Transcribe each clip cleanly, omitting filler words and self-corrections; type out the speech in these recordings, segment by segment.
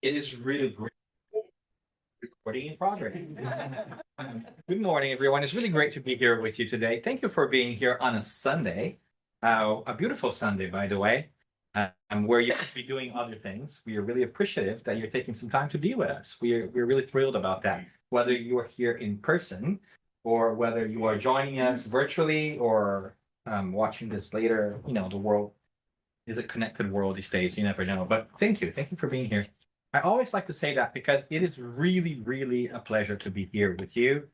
It is really great. Recording in progress. Good morning, everyone. It's really great to be here with you today. Thank you for being here on a Sunday, a beautiful Sunday, by the way, where you could be doing other things. We are really appreciative that you're taking some time to be with us. We're really thrilled about that. Whether you are here in person or whether you are joining us virtually or watching this later, the world is a connected world these days. You never know. But thank you. Thank you for being here. I always like to say that because it is really, really a pleasure to be here with you.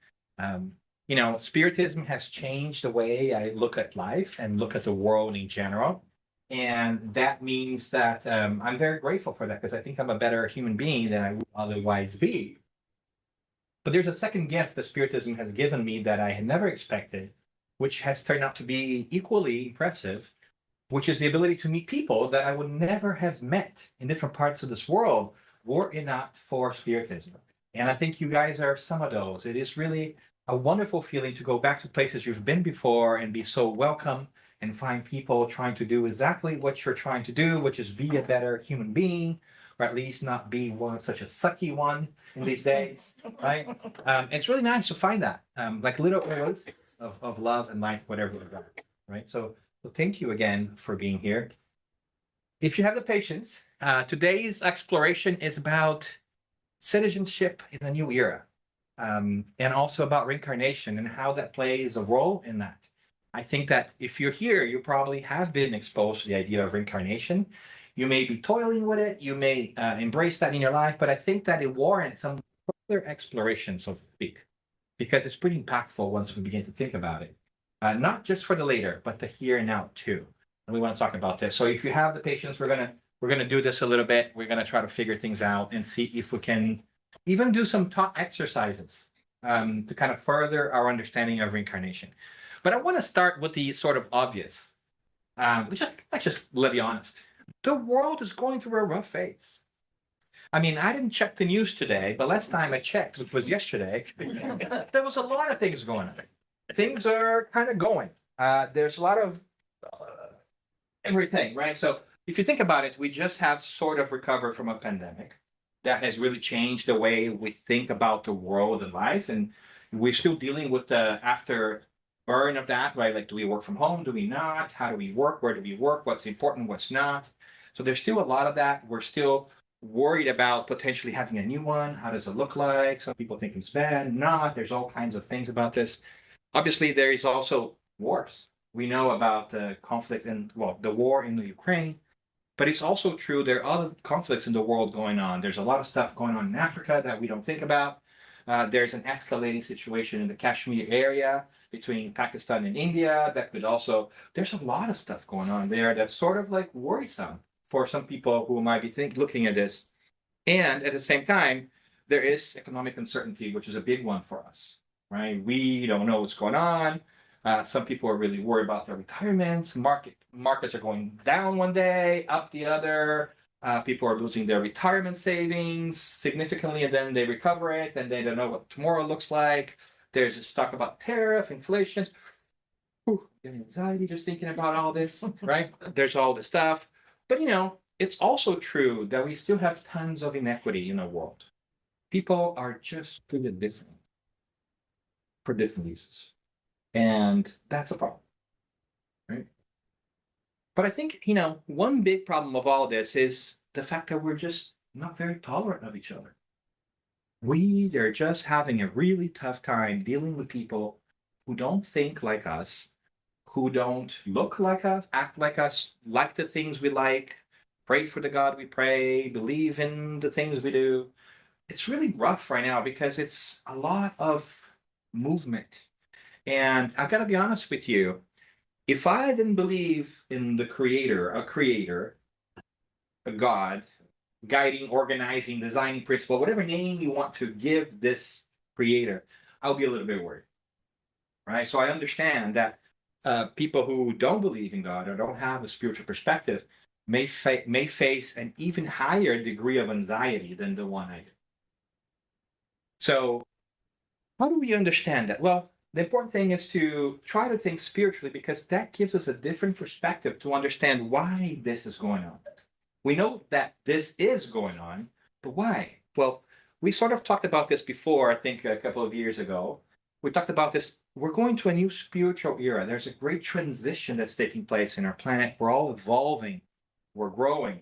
Spiritism has changed the way I look at life and look at the world in general. And that means that I'm very grateful for that because I think I'm a better human being than I would otherwise be. But there's a second gift that Spiritism has given me that I had never expected, which has turned out to be equally impressive, which is the ability to meet people that I would never have met in different parts of this world were it not for Spiritism. And I think you guys are some of those. It is really a wonderful feeling to go back to places you've been before and be so welcome and find people trying to do exactly what you're trying to do, which is be a better human being, or at least not be such a sucky one in these days, right? It's really nice to find that, like little oaths of love and light, whatever we've got, right? So thank you again for being here. If you have the patience, today's exploration is about citizenship in a new era, and also about reincarnation and how that plays a role in that. I think that if you're here, you probably have been exposed to the idea of reincarnation. You may be toiling with it, you may embrace that in your life, but I think that it warrants some further exploration, so to speak, because it's pretty impactful once we begin to think about it. Not just for the later, but the here and now too. And we want to talk about this. So if you have the patience, we're gonna do this a little bit. We're gonna try to figure things out and see if we can even do some thought exercises to kind of further our understanding of reincarnation. But I want to start with the sort of obvious. Let's just let be honest. The world is going through a rough phase. I mean, I didn't check the news today, but last time I checked, which was yesterday, there was a lot of things going on. Things are kind of going. There's a lot of everything, right? So if you think about it, we just have sort of recovered from a pandemic that has really changed the way we think about the world and life. And we're still dealing with the after burn of that, right? Like, do we work from home? Do we not? How do we work? Where do we work? What's important? What's not? So there's still a lot of that. We're still worried about potentially having a new one. How does it look like? Some people think it's bad, not. There's all kinds of things about this. Obviously, there is also wars. We know about the conflict and, well, the war in the Ukraine, but it's also true there are other conflicts in the world going on. There's a lot of stuff going on in Africa that we don't think about. There's an escalating situation in the Kashmir area between Pakistan and India that could also, there's a lot of stuff going on there that's sort of like worrisome for some people who might be looking at this. And at the same time, there is economic uncertainty, which is a big one for us, right? We don't know what's going on. Some people are really worried about their retirements. Markets are going down one day, up the other. People are losing their retirement savings significantly, and then they recover it, and they don't know what tomorrow looks like. There's this talk about tariff, inflation. Getting anxiety just thinking about all this, right? There's all this stuff. But, it's also true that we still have tons of inequity in the world. People are just treated different for different reasons. And that's a problem, right? But I think, one big problem of all this is the fact that we're just not very tolerant of each other. We are just having a really tough time dealing with people who don't think like us, who don't look like us, act like us, like the things we like, pray for the God we pray, believe in the things we do. It's really rough right now because it's a lot of movement. And I've got to be honest with you, if I didn't believe in the creator, a God, guiding, organizing, designing principle, whatever name you want to give this creator, I'll be a little bit worried, right? So I understand that people who don't believe in God or don't have a spiritual perspective may face an even higher degree of anxiety than the one I do. So how do we understand that? Well, the important thing is to try to think spiritually because that gives us a different perspective to understand why this is going on. We know that this is going on, But why? Well, we sort of talked about this before, I think a couple of years ago. We talked about this. We're going to a new spiritual era. There's a great transition that's taking place in our planet. We're all evolving, we're growing.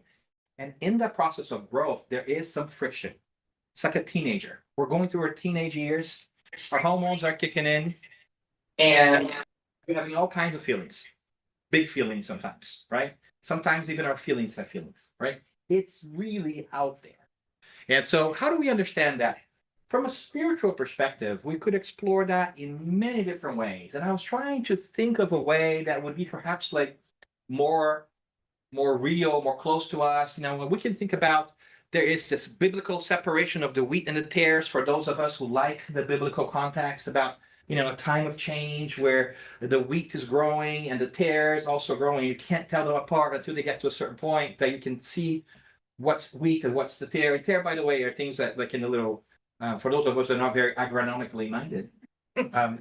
And in that process of growth, there is some friction. It's like a teenager. We're going through our teenage years, our hormones are kicking in, and we're having all kinds of feelings, big feelings sometimes, right? Sometimes even our feelings have feelings, right? It's really out there. And so, how do we understand that? From a spiritual perspective, we could explore that in many different ways. And I was trying to think of a way that would be perhaps like more, more real, more close to us. You know, we can think about there is this biblical separation of the wheat and the tares for those of us who like the biblical context about, you know, a time of change where the wheat is growing and the tares also growing. You can't tell them apart until they get to a certain point that you can see what's wheat and what's the tare. And tare, by the way, are things that, like in the little, for those of us that are not very agronomically minded,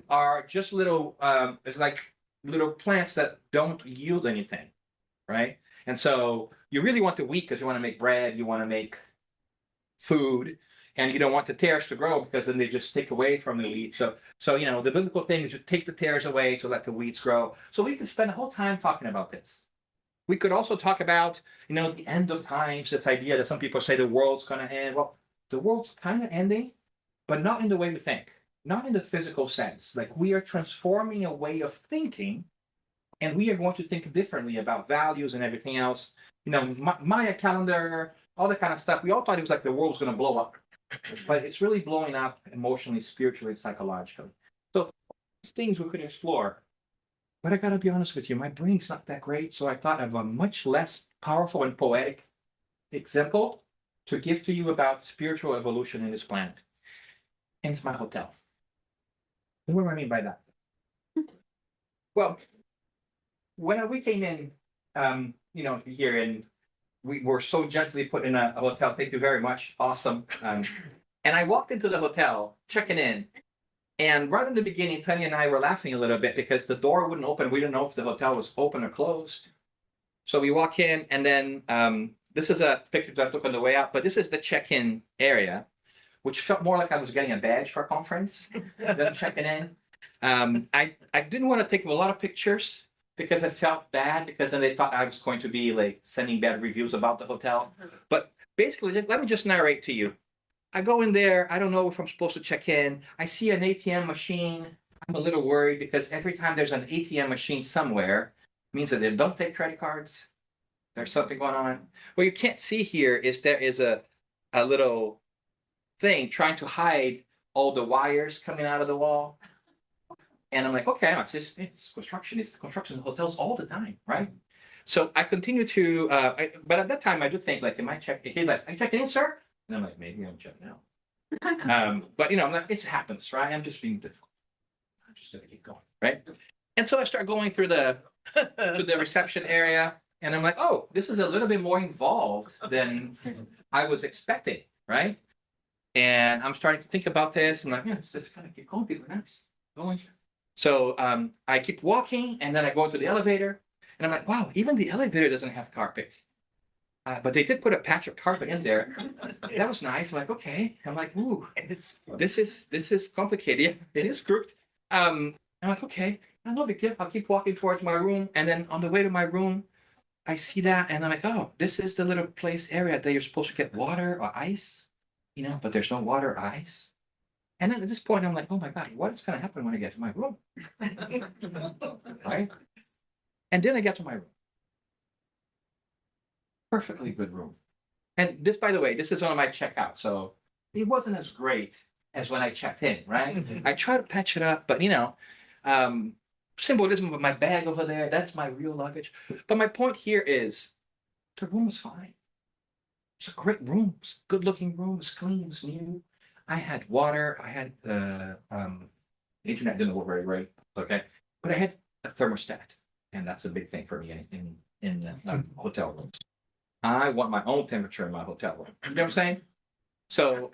are just little, it's like little plants that don't yield anything, right? And so you really want the wheat because you want to make bread, you want to make food, and you don't want the tares to grow because then they just take away from the wheat. So you know, the biblical thing is you take the tares away to let the weeds grow. So we could spend a whole time talking about this. We could also talk about, you know, the end of times, this idea that some people say the world's going to end. Well, the world's kind of ending, but not in the way we think, not in the physical sense. Like we are transforming a way of thinking, and we are going to think differently about values and everything else. You know, Maya calendar, all that kind of stuff. We all thought it was like the world was going to blow up, but it's really blowing up emotionally, spiritually, psychologically. So things we could explore. But I gotta be honest with you, my brain's not that great, so I thought of a much less powerful and poetic example to give to you about spiritual evolution in this planet. And it's my hotel. What do I mean by that? Well, when we came in, you know, here and we were so gently put in a hotel. Thank you very much. Awesome. And I walked into the hotel, checking in, and right in the beginning, Penny and I were laughing a little bit because the door wouldn't open. We didn't know if the hotel was open or closed. So we walk in, and then this is a picture that I took on the way out, but this is the check-in area, which felt more like I was getting a badge for a conference than checking in. I didn't want to take a lot of pictures because I felt bad because then they thought I was going to be like sending bad reviews about the hotel. But basically, let me just narrate to you. I go in there. I don't know if I'm supposed to check in. I see an ATM machine. I'm a little worried because every time there's an ATM machine somewhere, it means that they don't take credit cards. There's something going on. What you can't see here is there is a little thing trying to hide all the wires coming out of the wall. And I'm like, okay, it's construction. It's construction hotels all the time, right? So I continue to, but at that time I do think like, am I checking? I check in, sir? And I'm like, maybe I'm checking out. But you know, I'm like, it happens, right? I'm just being difficult. I'm just gonna keep going, right? And so I start going through to the reception area, and I'm like, oh, this is a little bit more involved than I was expecting, right? And I'm starting to think about this. I'm like, yeah, let's kind of keep going, people. Nice. Going. So I keep walking, and then I go into the elevator, and I'm like, wow, even the elevator doesn't have carpet. But they did put a patch of carpet in there. That was nice. I'm like, okay. I'm like, ooh, this is complicated. Yeah, it is crooked. I'm like, okay, no big deal. I'll keep walking towards my room, and then on the way to my room, I see that, and I'm like, oh, this is the little place area that you're supposed to get water or ice, you know, but there's no water or ice. And then at this point, I'm like, oh my God, what is going to happen when I get to my room? Right? And then I get to my room. Perfectly good room. And this, by the way, this is on my checkout. So it wasn't as great as when I checked in, right? I try to patch it up, but you know, symbolism of my bag over there, that's my real luggage. But my point here is the room was fine. It's a great room. It's a good looking room. It's clean. It's new. I had water. I had the internet didn't work very great. Okay. But I had a thermostat. And that's a big thing for me in hotel rooms. I want my own temperature in my hotel room. You know what I'm saying? So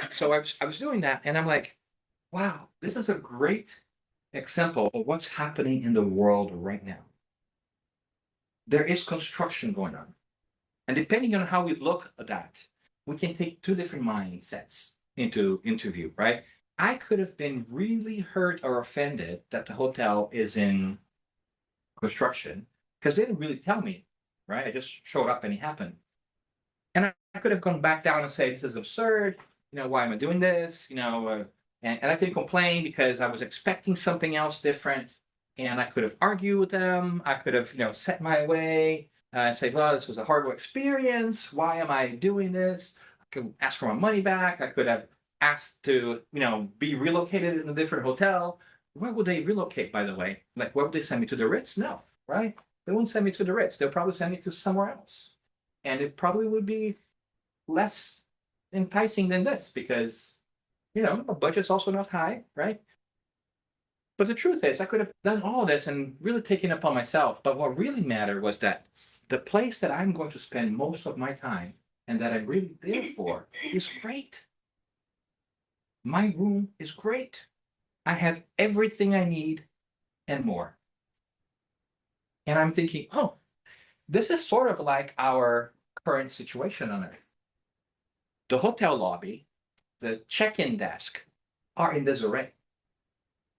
I was doing that, and I'm like, wow, this is a great example of what's happening in the world right now. There is construction going on. And depending on how we look at that, we can take two different mindsets into view, right? I could have been really hurt or offended that the hotel is in construction because they didn't really tell me, right? I just showed up and it happened. And I could have gone back down and say, this is absurd. Why am I doing this? And I can complain because I was expecting something else different. And I could have argued with them. I could have, set my way and say, well, this was a horrible experience. Why am I doing this? I could ask for my money back. I could have asked to, be relocated in a different hotel. Where would they relocate, by the way? Like, where would they send me to the Ritz? No, right? They wouldn't send me to the Ritz. They'll probably send me to somewhere else. And it probably would be less enticing than this because, the budget's also not high, right? But the truth is, I could have done all this and really taken it upon myself. But what really mattered was that the place that I'm going to spend most of my time and that I'm really there for is great. My room is great. I have everything I need and more. And I'm thinking, oh, this is sort of like our current situation on Earth. The hotel lobby, the check-in desk are in disarray.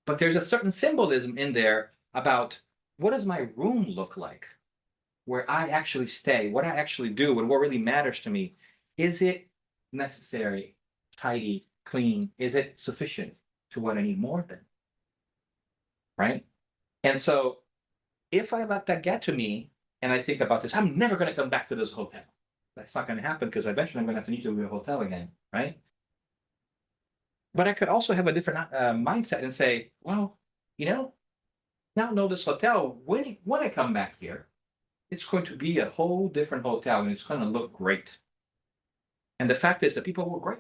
But there's a certain symbolism in there about what does my room look like, where I actually stay, what I actually do, and what really matters to me. Is it necessary, tidy, clean? Is it sufficient to what I need more than? Right? And so if I let that get to me and I think about this, I'm never going to come back to this hotel. That's not going to happen because eventually I'm going to have to need to go to a hotel again, right? But I could also have a different mindset and say, well, now know this hotel, when I come back here, it's going to be a whole different hotel and it's going to look great. And the fact is that people were great.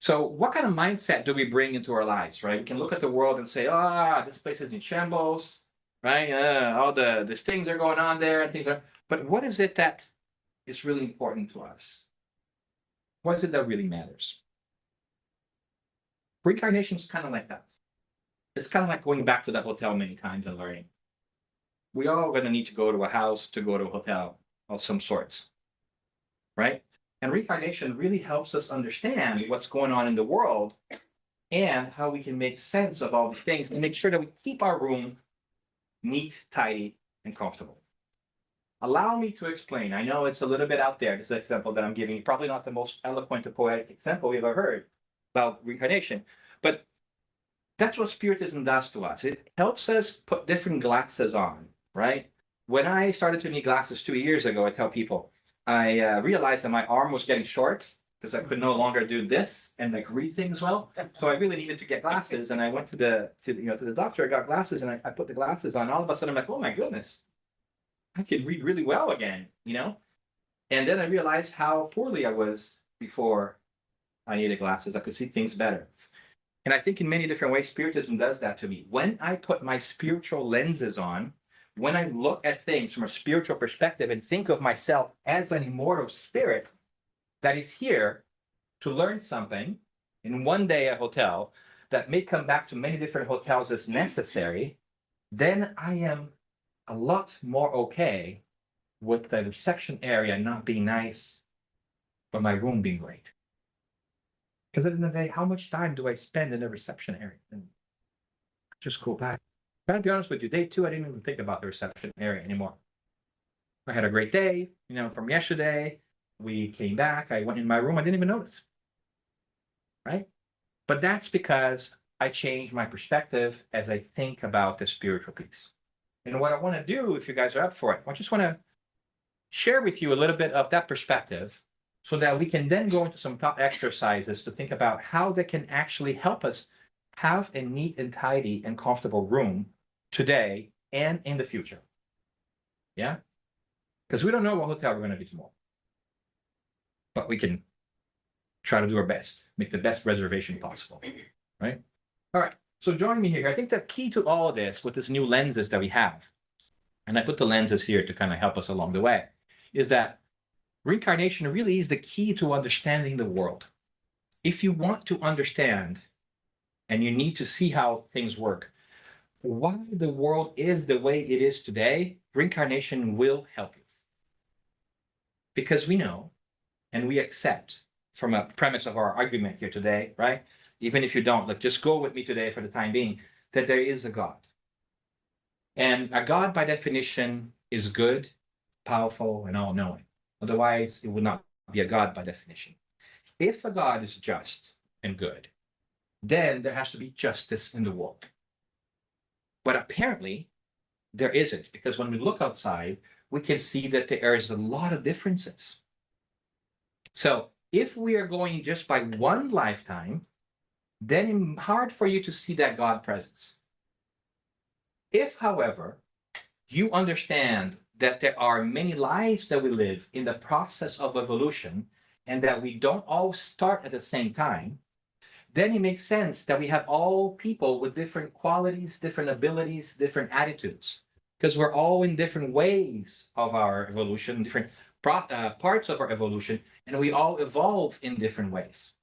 So what kind of mindset do we bring into our lives, right? We can look at the world and say, this place is in shambles, right? All these things are going on there and things are, but what is it that is really important to us? What is it that really matters? Reincarnation is kind of like that. It's kind of like going back to the hotel many times and learning. We all going to need to go to a house to go to a hotel of some sorts, right? And reincarnation really helps us understand what's going on in the world and how we can make sense of all these things and make sure that we keep our room neat, tidy, and comfortable. Allow me to explain. I know it's a little bit out there, this example that I'm giving you, probably not the most eloquent or poetic example we've ever heard about reincarnation, but that's what Spiritism does to us. It helps us put different glasses on, right? When I started to need glasses 2 years ago, I tell people, I realized that my arm was getting short because I could no longer do this and like read things well. So I really needed to get glasses, and I went to the doctor. I got glasses, and I put the glasses on. All of a sudden, I'm like, oh my goodness, I can read really well again, And then I realized how poorly I was before I needed glasses. I could see things better. And I think in many different ways, Spiritism does that to me. When I put my spiritual lenses on, when I look at things from a spiritual perspective and think of myself as an immortal spirit that is here to learn something in one day at a hotel that may come back to many different hotels as necessary, then I am a lot more okay with the reception area not being nice, but my room being great. Because at the end of the day, how much time do I spend in the reception area? And just go back. Gotta be honest with you, day 2, I didn't even think about the reception area anymore. I had a great day, from yesterday. We came back, I went in my room, I didn't even notice. Right? But that's because I changed my perspective as I think about the spiritual piece. And what I want to do, if you guys are up for it, I just want to share with you a little bit of that perspective so that we can then go into some thought exercises to think about how they can actually help us have a neat and tidy and comfortable room today and in the future. Yeah? Because we don't know what hotel we're going to be tomorrow. But we can try to do our best, make the best reservation possible, right? All right, so join me here. I think the key to all of this with this new lenses that we have, and I put the lenses here to kind of help us along the way, is that reincarnation really is the key to understanding the world. If you want to understand, and you need to see how things work, why the world is the way it is today, reincarnation will help you. Because we know and we accept from a premise of our argument here today, right? Even if you don't, like, just go with me today for the time being, that there is a God. And a God, by definition, is good, powerful, and all-knowing. Otherwise, it would not be a God by definition. If a God is just and good, then there has to be justice in the world. But apparently, there isn't, because when we look outside, we can see that there is a lot of differences. So if we are going just by one lifetime, then it's hard for you to see that God presence. If, however, you understand that there are many lives that we live in the process of evolution and that we don't all start at the same time, then it makes sense that we have all people with different qualities, different abilities, different attitudes, because we're all in different ways of our evolution, different parts of our evolution, and we all evolve in different ways.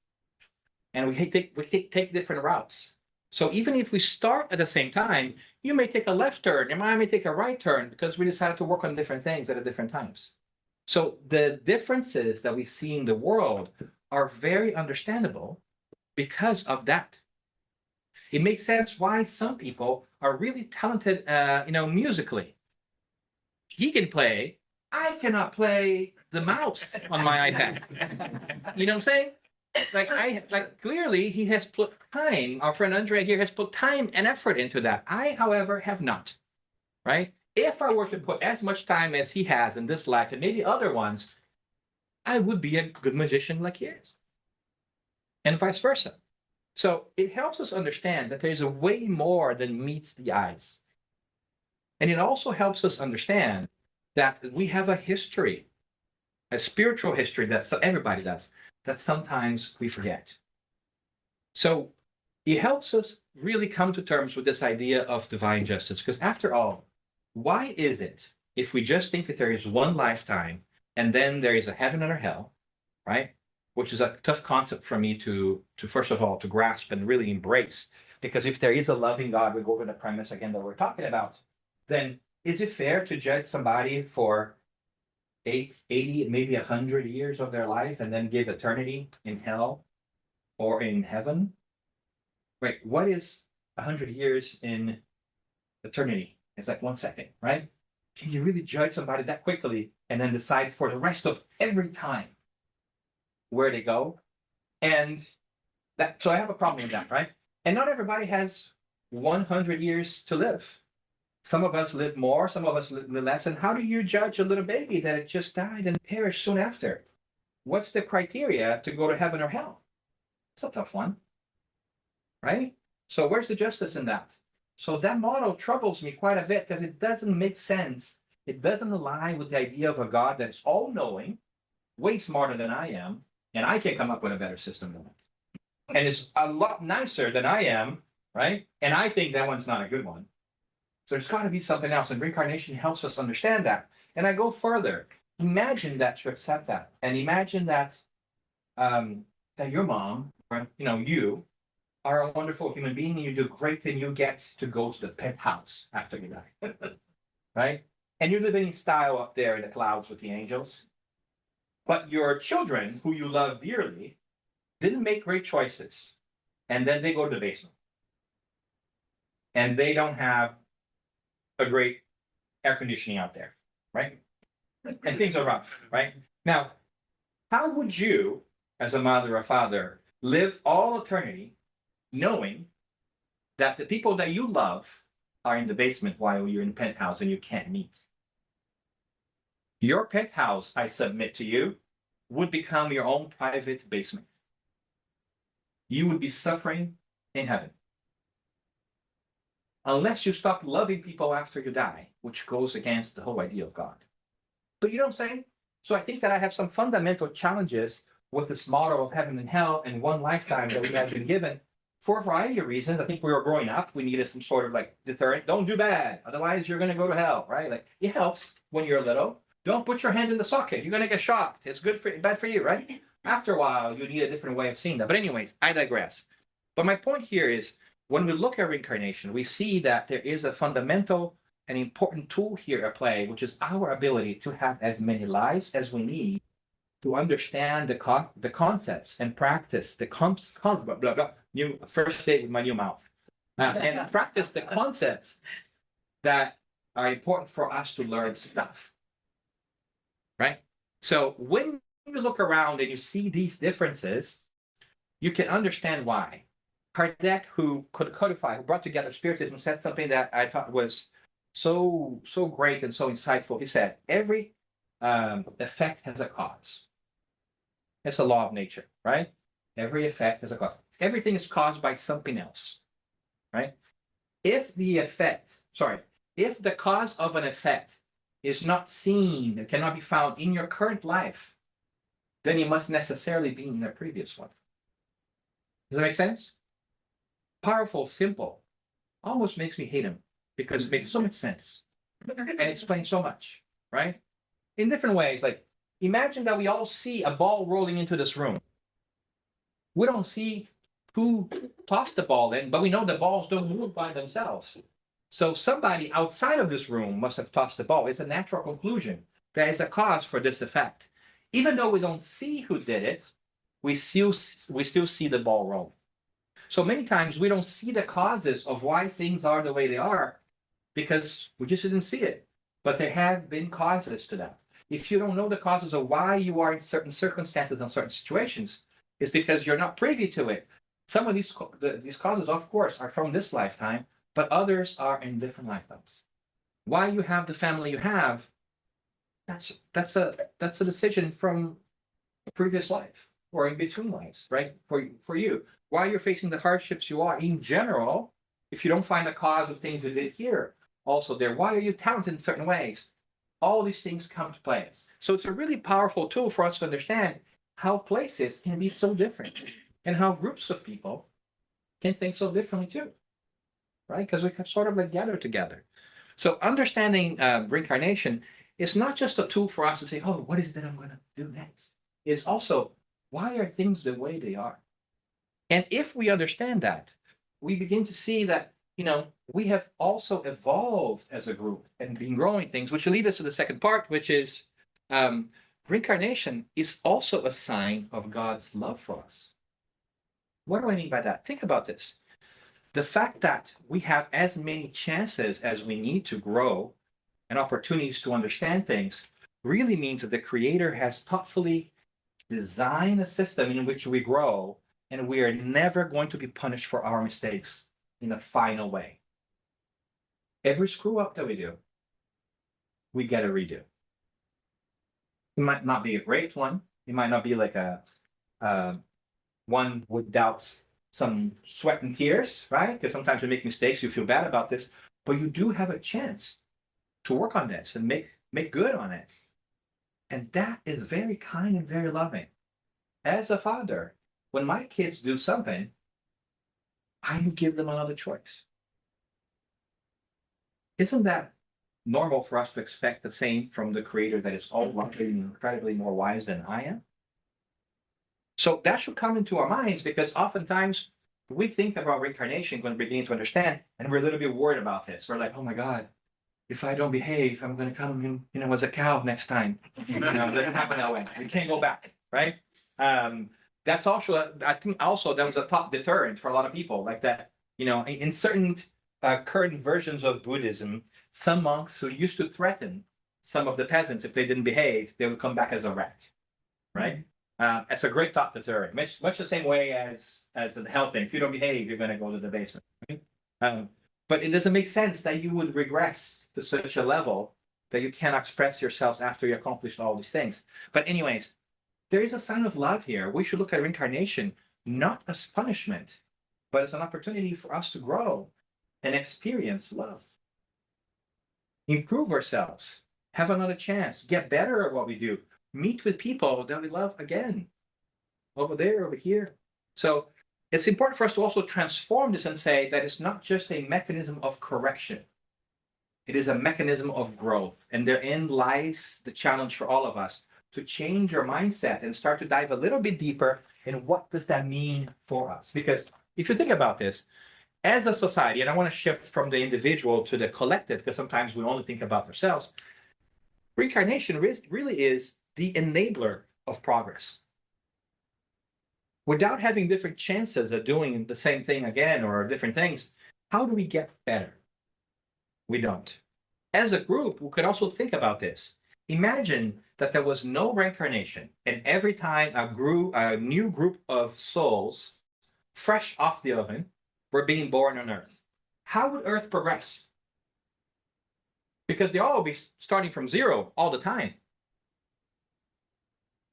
And we take different routes. So even if we start at the same time, you may take a left turn, and I may take a right turn because we decided to work on different things at different times. So the differences that we see in the world are very understandable because of that. It makes sense why some people are really talented, musically. He can play. I cannot play the mouse on my iPad. You know what I'm saying? Clearly he has put time. Our friend Andre here has put time and effort into that. I, however, have not. Right? If I were to put as much time as he has in this life and maybe other ones, I would be a good magician like he is. And vice versa. So it helps us understand that there's a way more than meets the eyes. And it also helps us understand that we have a history, a spiritual history that everybody does, that sometimes we forget. So it helps us really come to terms with this idea of divine justice. Because after all, why is it, if we just think that there is one lifetime and then there is a heaven and a hell, right? Which is a tough concept for me to first of all, to grasp and really embrace. Because if there is a loving God, we go over the premise again that we're talking about, then is it fair to judge somebody for 80, maybe 100 years of their life and then give eternity in hell or in heaven? Right? What is 100 years in eternity? It's like 1 second, right? Can you really judge somebody that quickly and then decide for the rest of every time where they go? And that, so I have a problem with that, right? And not everybody has 100 years to live. Some of us live more, some of us live less. And how do you judge a little baby that just died and perished soon after? What's the criteria to go to heaven or hell? It's a tough one, right? So where's the justice in that? So that model troubles me quite a bit because it doesn't make sense. It doesn't align with the idea of a God that's all-knowing, way smarter than I am, and I can come up with a better system than that. And it's a lot nicer than I am, right? And I think that one's not a good one. So there's got to be something else, and reincarnation helps us understand that. And I go further. Imagine that you accept that, and imagine that that your mom, or you, are a wonderful human being, and you do great, and you get to go to the penthouse after you die, right? And you live in style up there in the clouds with the angels. But your children, who you love dearly, didn't make great choices, and then they go to the basement, and they don't have a great air conditioning out there, right? And things are rough, right? Now, how would you, as a mother or father, live all eternity knowing that the people that you love are in the basement while you're in the penthouse and you can't meet? Your penthouse, I submit to you, would become your own private basement. You would be suffering in heaven. Unless you stop loving people after you die, which goes against the whole idea of God. But you know what I'm saying? So I think that I have some fundamental challenges with this model of heaven and hell and one lifetime that we have been given for a variety of reasons. I think we were growing up. We needed some sort of like deterrent. Don't do bad. Otherwise, you're going to go to hell, right? Like it helps when you're little. Don't put your hand in the socket. You're going to get shocked. It's bad for you, right? After a while, you need a different way of seeing that. But anyways, I digress. But my point here is, when we look at reincarnation, we see that there is a fundamental and important tool here at play, which is our ability to have as many lives as we need to understand the concepts and practice the blah, blah, blah, new first day with my new mouth, and practice the concepts that are important for us to learn stuff, right? So when you look around and you see these differences, you can understand why. Kardec, who could codify, who brought together Spiritism, said something that I thought was so great and so insightful. He said, every effect has a cause. It's a law of nature, right? Every effect has a cause. Everything is caused by something else, right? If the cause of an effect is not seen, it cannot be found in your current life, then it must necessarily be in the previous one. Does that make sense? Powerful, simple, almost makes me hate him because it makes so much sense and explains so much, right? In different ways. Like, imagine that we all see a ball rolling into this room. We don't see who tossed the ball in, but we know the balls don't move by themselves. So somebody outside of this room must have tossed the ball. It's a natural conclusion. There is a cause for this effect. Even though we don't see who did it, we still see the ball roll. So many times we don't see the causes of why things are the way they are because we just didn't see it. But there have been causes to that. If you don't know the causes of why you are in certain circumstances and certain situations, it's because you're not privy to it. Some of these causes, of course, are from this lifetime, but others are in different lifetimes. Why you have the family you have, that's a decision from a previous life or in between lives, right? For you. Why you're facing the hardships you are in general, if you don't find the cause of things you did here, also there. Why are you talented in certain ways? All these things come to play. So it's a really powerful tool for us to understand how places can be so different and how groups of people can think so differently too, right? Because we can sort of like gather together. So understanding reincarnation is not just a tool for us to say, oh, what is it that I'm going to do next? It's also, why are things the way they are? And if we understand that, we begin to see that, we have also evolved as a group and been growing things, which will lead us to the second part, which is reincarnation is also a sign of God's love for us. What do I mean by that? Think about this. The fact that we have as many chances as we need to grow and opportunities to understand things really means that the Creator has thoughtfully designed a system in which we grow, and we are never going to be punished for our mistakes in a final way. Every screw up that we do, we get a redo. It might not be a great one. It might not be like a one without some sweat and tears, right? Because sometimes we make mistakes, you feel bad about this, but you do have a chance to work on this and make good on it. And that is very kind and very loving. As a father, when my kids do something, I give them another choice. Isn't that normal for us to expect the same from the Creator that is all loving and incredibly more wise than I am? So that should come into our minds, because oftentimes we think about reincarnation when we begin to understand, and we're a little bit worried about this. We're like, oh my God, if I don't behave, I'm going to come in, as a cow next time. It doesn't happen that way. We can't go back, right? That's also, I think also that was a top deterrent for a lot of people, like that, in certain current versions of Buddhism, some monks who used to threaten some of the peasants if they didn't behave, they would come back as a rat, right? It's a great top deterrent, much the same way as the health thing. If you don't behave, you're going to go to the basement, right? But it doesn't make sense that you would regress to such a level that you cannot express yourselves after you accomplished all these things. But anyways, there is a sign of love here. We should look at reincarnation not as punishment, but as an opportunity for us to grow and experience love. Improve ourselves, have another chance, get better at what we do, meet with people that we love again, over there, over here. So it's important for us to also transform this and say that it's not just a mechanism of correction. It is a mechanism of growth. And therein lies the challenge for all of us, to change your mindset and start to dive a little bit deeper in what does that mean for us. Because if you think about this, as a society, and I want to shift from the individual to the collective, because sometimes we only think about ourselves, reincarnation really is the enabler of progress. Without having different chances of doing the same thing again or different things, how do we get better? We don't. As a group, we could also think about this. Imagine that there was no reincarnation, and every time a new group of souls, fresh off the oven, were being born on Earth. How would Earth progress? Because they all be starting from zero all the time.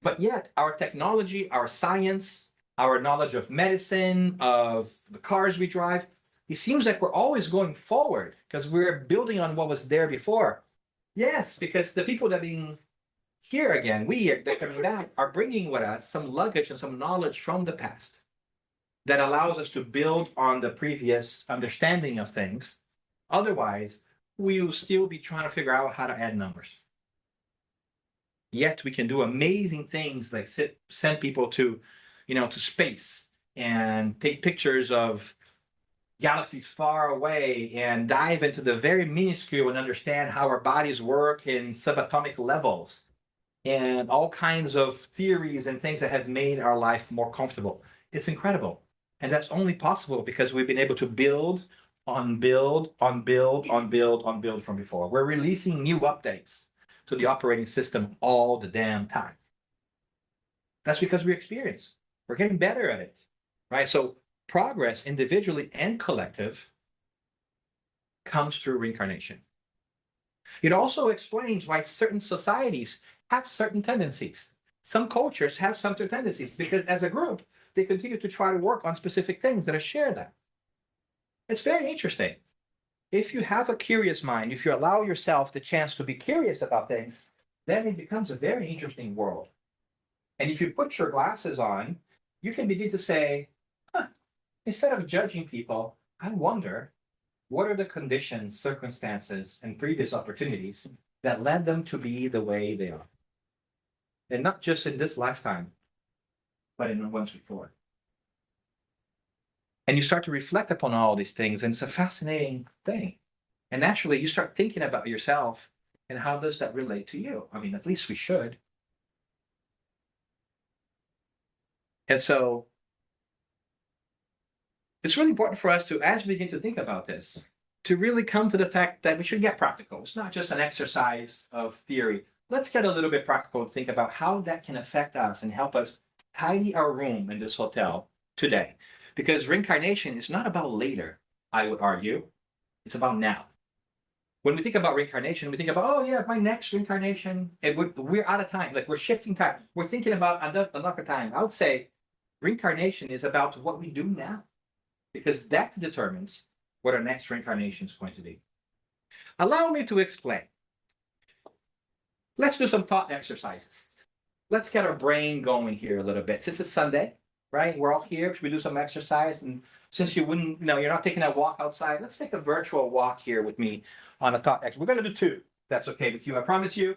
But yet, our technology, our science, our knowledge of medicine, of the cars we drive, it seems like we're always going forward because we're building on what was there before. Yes, because the people that are being here again, that coming back, are bringing with us some luggage and some knowledge from the past that allows us to build on the previous understanding of things. Otherwise, we'll still be trying to figure out how to add numbers. Yet we can do amazing things like send people to space and take pictures of galaxies far away and dive into the very minuscule and understand how our bodies work in subatomic levels and all kinds of theories and things that have made our life more comfortable. It's incredible. And that's only possible because we've been able to build on build on build on build on build from before. We're releasing new updates to the operating system all the damn time. That's because we experience. We're getting better at it, right? So progress, individually and collective, comes through reincarnation. It also explains why certain societies have certain tendencies. Some cultures have certain tendencies because as a group, they continue to try to work on specific things that are shared them. It's very interesting. If you have a curious mind, if you allow yourself the chance to be curious about things, then it becomes a very interesting world. And if you put your glasses on, you can begin to say, instead of judging people, I wonder what are the conditions, circumstances, and previous opportunities that led them to be the way they are. And not just in this lifetime, but in the ones before. And you start to reflect upon all these things, and it's a fascinating thing. And naturally, you start thinking about yourself and how does that relate to you? I mean, at least we should. And so it's really important for us to, as we begin to think about this, to really come to the fact that we should get practical. It's not just an exercise of theory. Let's get a little bit practical and think about how that can affect us and help us tidy our room in this hotel today. Because reincarnation is not about later, I would argue. It's about now. When we think about reincarnation, we think about, oh yeah, my next reincarnation, and we're out of time. Like we're shifting time. We're thinking about another time. I would say reincarnation is about what we do now. Because that determines what our next reincarnation is going to be. Allow me to explain. Let's do some thought exercises. Let's get our brain going here a little bit. Since it's Sunday, right? We're all here. Should we do some exercise? And since you're not taking a walk outside, let's take a virtual walk here with me on a thought exercise. We're going to do two. That's okay with you. I promise you,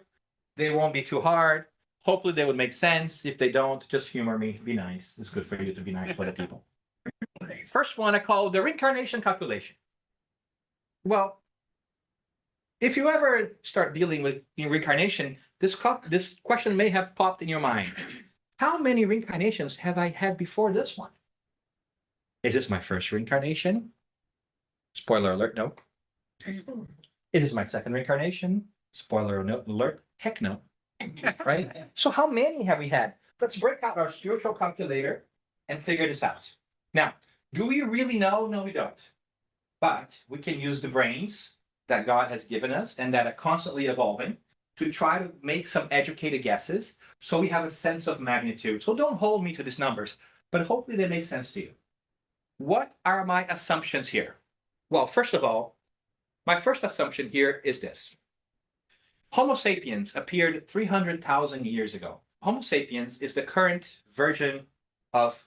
they won't be too hard. Hopefully they would make sense. If they don't, just humor me. Be nice. It's good for you to be nice to other people. First one I call the reincarnation calculation. Well, if you ever start dealing with reincarnation, this question may have popped in your mind. How many reincarnations have I had before this one? Is this my first reincarnation? Spoiler alert, no. Is this my second reincarnation? Spoiler alert, heck no. Right? So how many have we had? Let's break out our spiritual calculator and figure this out. Now, do we really know? No, we don't. But we can use the brains that God has given us and that are constantly evolving to try to make some educated guesses so we have a sense of magnitude. So don't hold me to these numbers, but hopefully they make sense to you. What are my assumptions here? Well, first of all, my first assumption here is this. Homo sapiens appeared 300,000 years ago. Homo sapiens is the current version of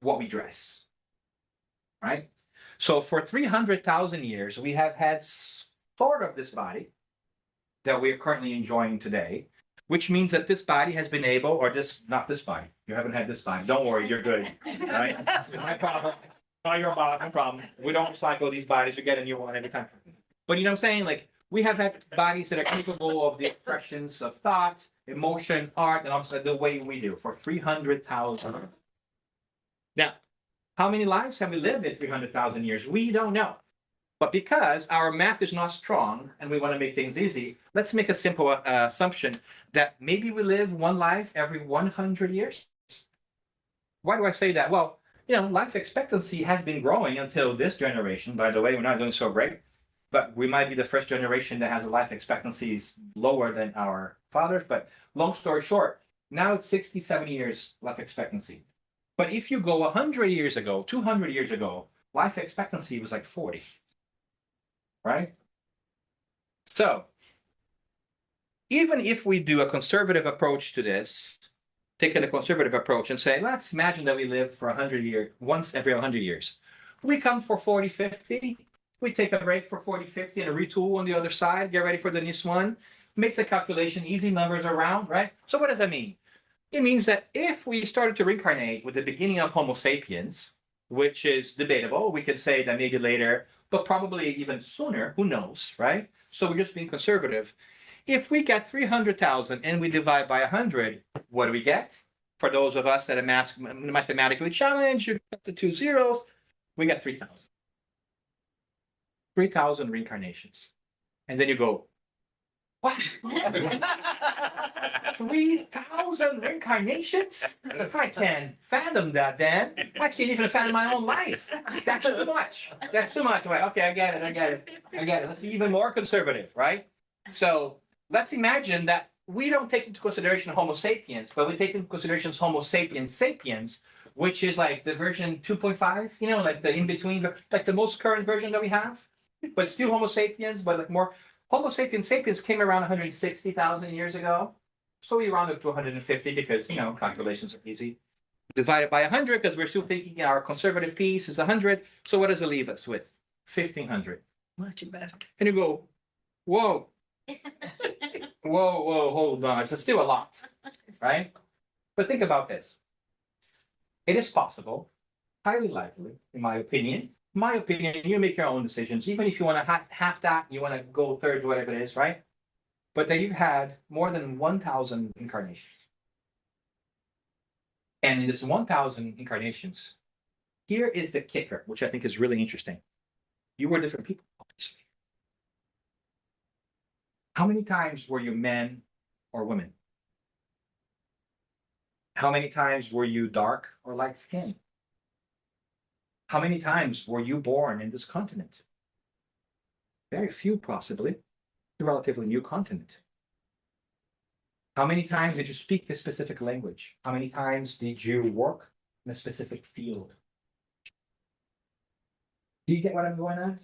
what we dress, right? So for 300,000 years, we have had sort of this body that we are currently enjoying today, which means that this body has been able, or not this body. You haven't had this body. Don't worry, you're good, right? That's my problem. Not your problem, no problem. We don't cycle these bodies. You get a new one every time. But you know what I'm saying? Like, we have had bodies that are capable of the expressions of thought, emotion, art, and obviously the way we do for 300,000. Now, how many lives have we lived in 300,000 years? We don't know. But because our math is not strong and we want to make things easy, let's make a simple assumption that maybe we live one life every 100 years. Why do I say that? Well, life expectancy has been growing until this generation. By the way, we're not doing so great, but we might be the first generation that has a life expectancy lower than our fathers. But long story short, now it's 60, 70 years life expectancy. But if you go 100 years ago, 200 years ago, life expectancy was like 40, right? So even if we do a conservative approach to this, take a conservative approach and say, let's imagine that we live for 100 years, once every 100 years. We come for 40, 50. We take a break for 40, 50 and a retool on the other side, get ready for the next one. Makes the calculation easy, numbers are round, right? So what does that mean? It means that if we started to reincarnate with the beginning of Homo sapiens, which is debatable, we could say that maybe later, but probably even sooner, who knows, right? So we're just being conservative. If we get 300,000 and we divide by 100, what do we get? For those of us that are mathematically challenged, you got the 2 zeros, we get 3,000. 3,000 reincarnations. And then you go, what? 3,000 reincarnations? I can't fathom that, Dan. I can't even fathom my own life. That's too much. That's too much. I'm like, okay, I get it. Let's be even more conservative, right? So let's imagine that we don't take into consideration Homo sapiens, but we take into consideration Homo sapiens sapiens, which is like the version 2.5, like the in-between, like the most current version that we have, but still Homo sapiens, but like more. Homo sapiens sapiens came around 160,000 years ago. So we round up to 150 because, calculations are easy. Divided by 100 because we're still thinking our conservative piece is 100. So what does it leave us with? 1,500. Much better. And you go, whoa. Whoa, hold on. It's still a lot, right? But think about this. It is possible, highly likely, in my opinion, you make your own decisions, even if you want to half that, you want to go third, whatever it is, right? But that you've had more than 1,000 incarnations. And in this 1,000 incarnations, here is the kicker, which I think is really interesting. You were different people, obviously. How many times were you men or women? How many times were you dark or light skinned? How many times were you born in this continent? Very few, possibly. It's a relatively new continent. How many times did you speak this specific language? How many times did you work in a specific field? Do you get what I'm going at?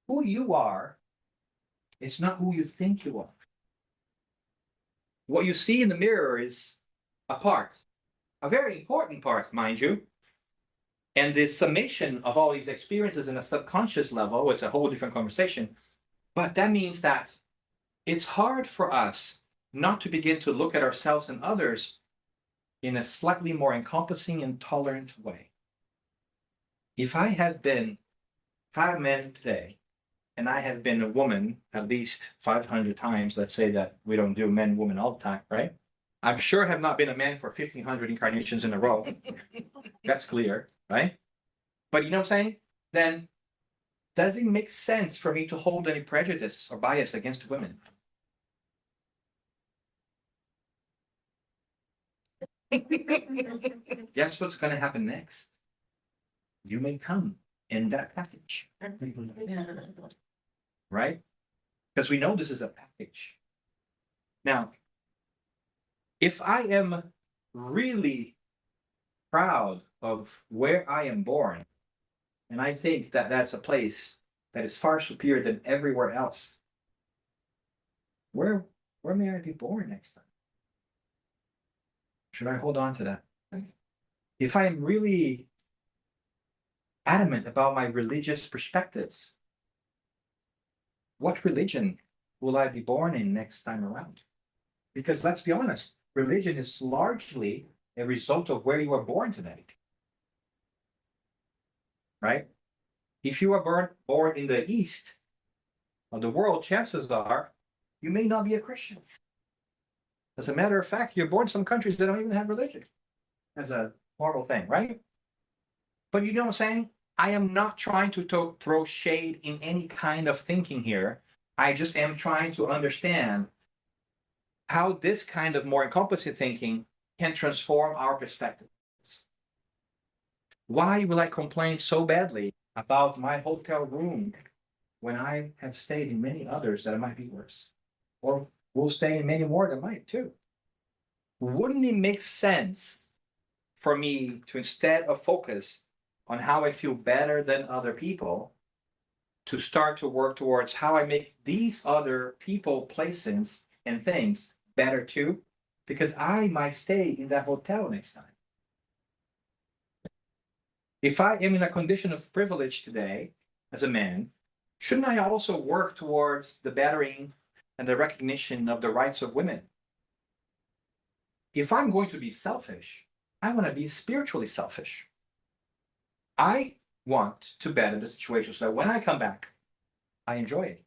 Who you are, it's not who you think you are. What you see in the mirror is a part, a very important part, mind you. And the summation of all these experiences in a subconscious level, it's a whole different conversation. But that means that it's hard for us not to begin to look at ourselves and others in a slightly more encompassing and tolerant way. If I'm a man today, and I have been a woman at least 500 times, let's say that we don't do men, women all the time, right? I'm sure I have not been a man for 1,500 incarnations in a row. That's clear, right? But you know what I'm saying? Then does it make sense for me to hold any prejudice or bias against women? Guess what's going to happen next? You may come in that package. Right? Because we know this is a package. Now, if I am really proud of where I am born, and I think that that's a place that is far superior than everywhere else, where may I be born next time? Should I hold on to that? If I am really adamant about my religious perspectives, what religion will I be born in next time around? Because let's be honest, religion is largely a result of where you were born today. Right? If you are born in the east of the world, chances are you may not be a Christian. As a matter of fact, you're born in some countries that don't even have religion as a normal thing, right? But you know what I'm saying? I am not trying to throw shade in any kind of thinking here. I just am trying to understand how this kind of more encompassing thinking can transform our perspectives. Why will I complain so badly about my hotel room when I have stayed in many others that might be worse? Or will stay in many more that might too. Wouldn't it make sense for me to, instead of focus on how I feel better than other people, to start to work towards how I make these other people, places, and things better too? Because I might stay in that hotel next time. If I am in a condition of privilege today as a man, shouldn't I also work towards the bettering and the recognition of the rights of women? If I'm going to be selfish, I want to be spiritually selfish. I want to better the situation so that when I come back, I enjoy it.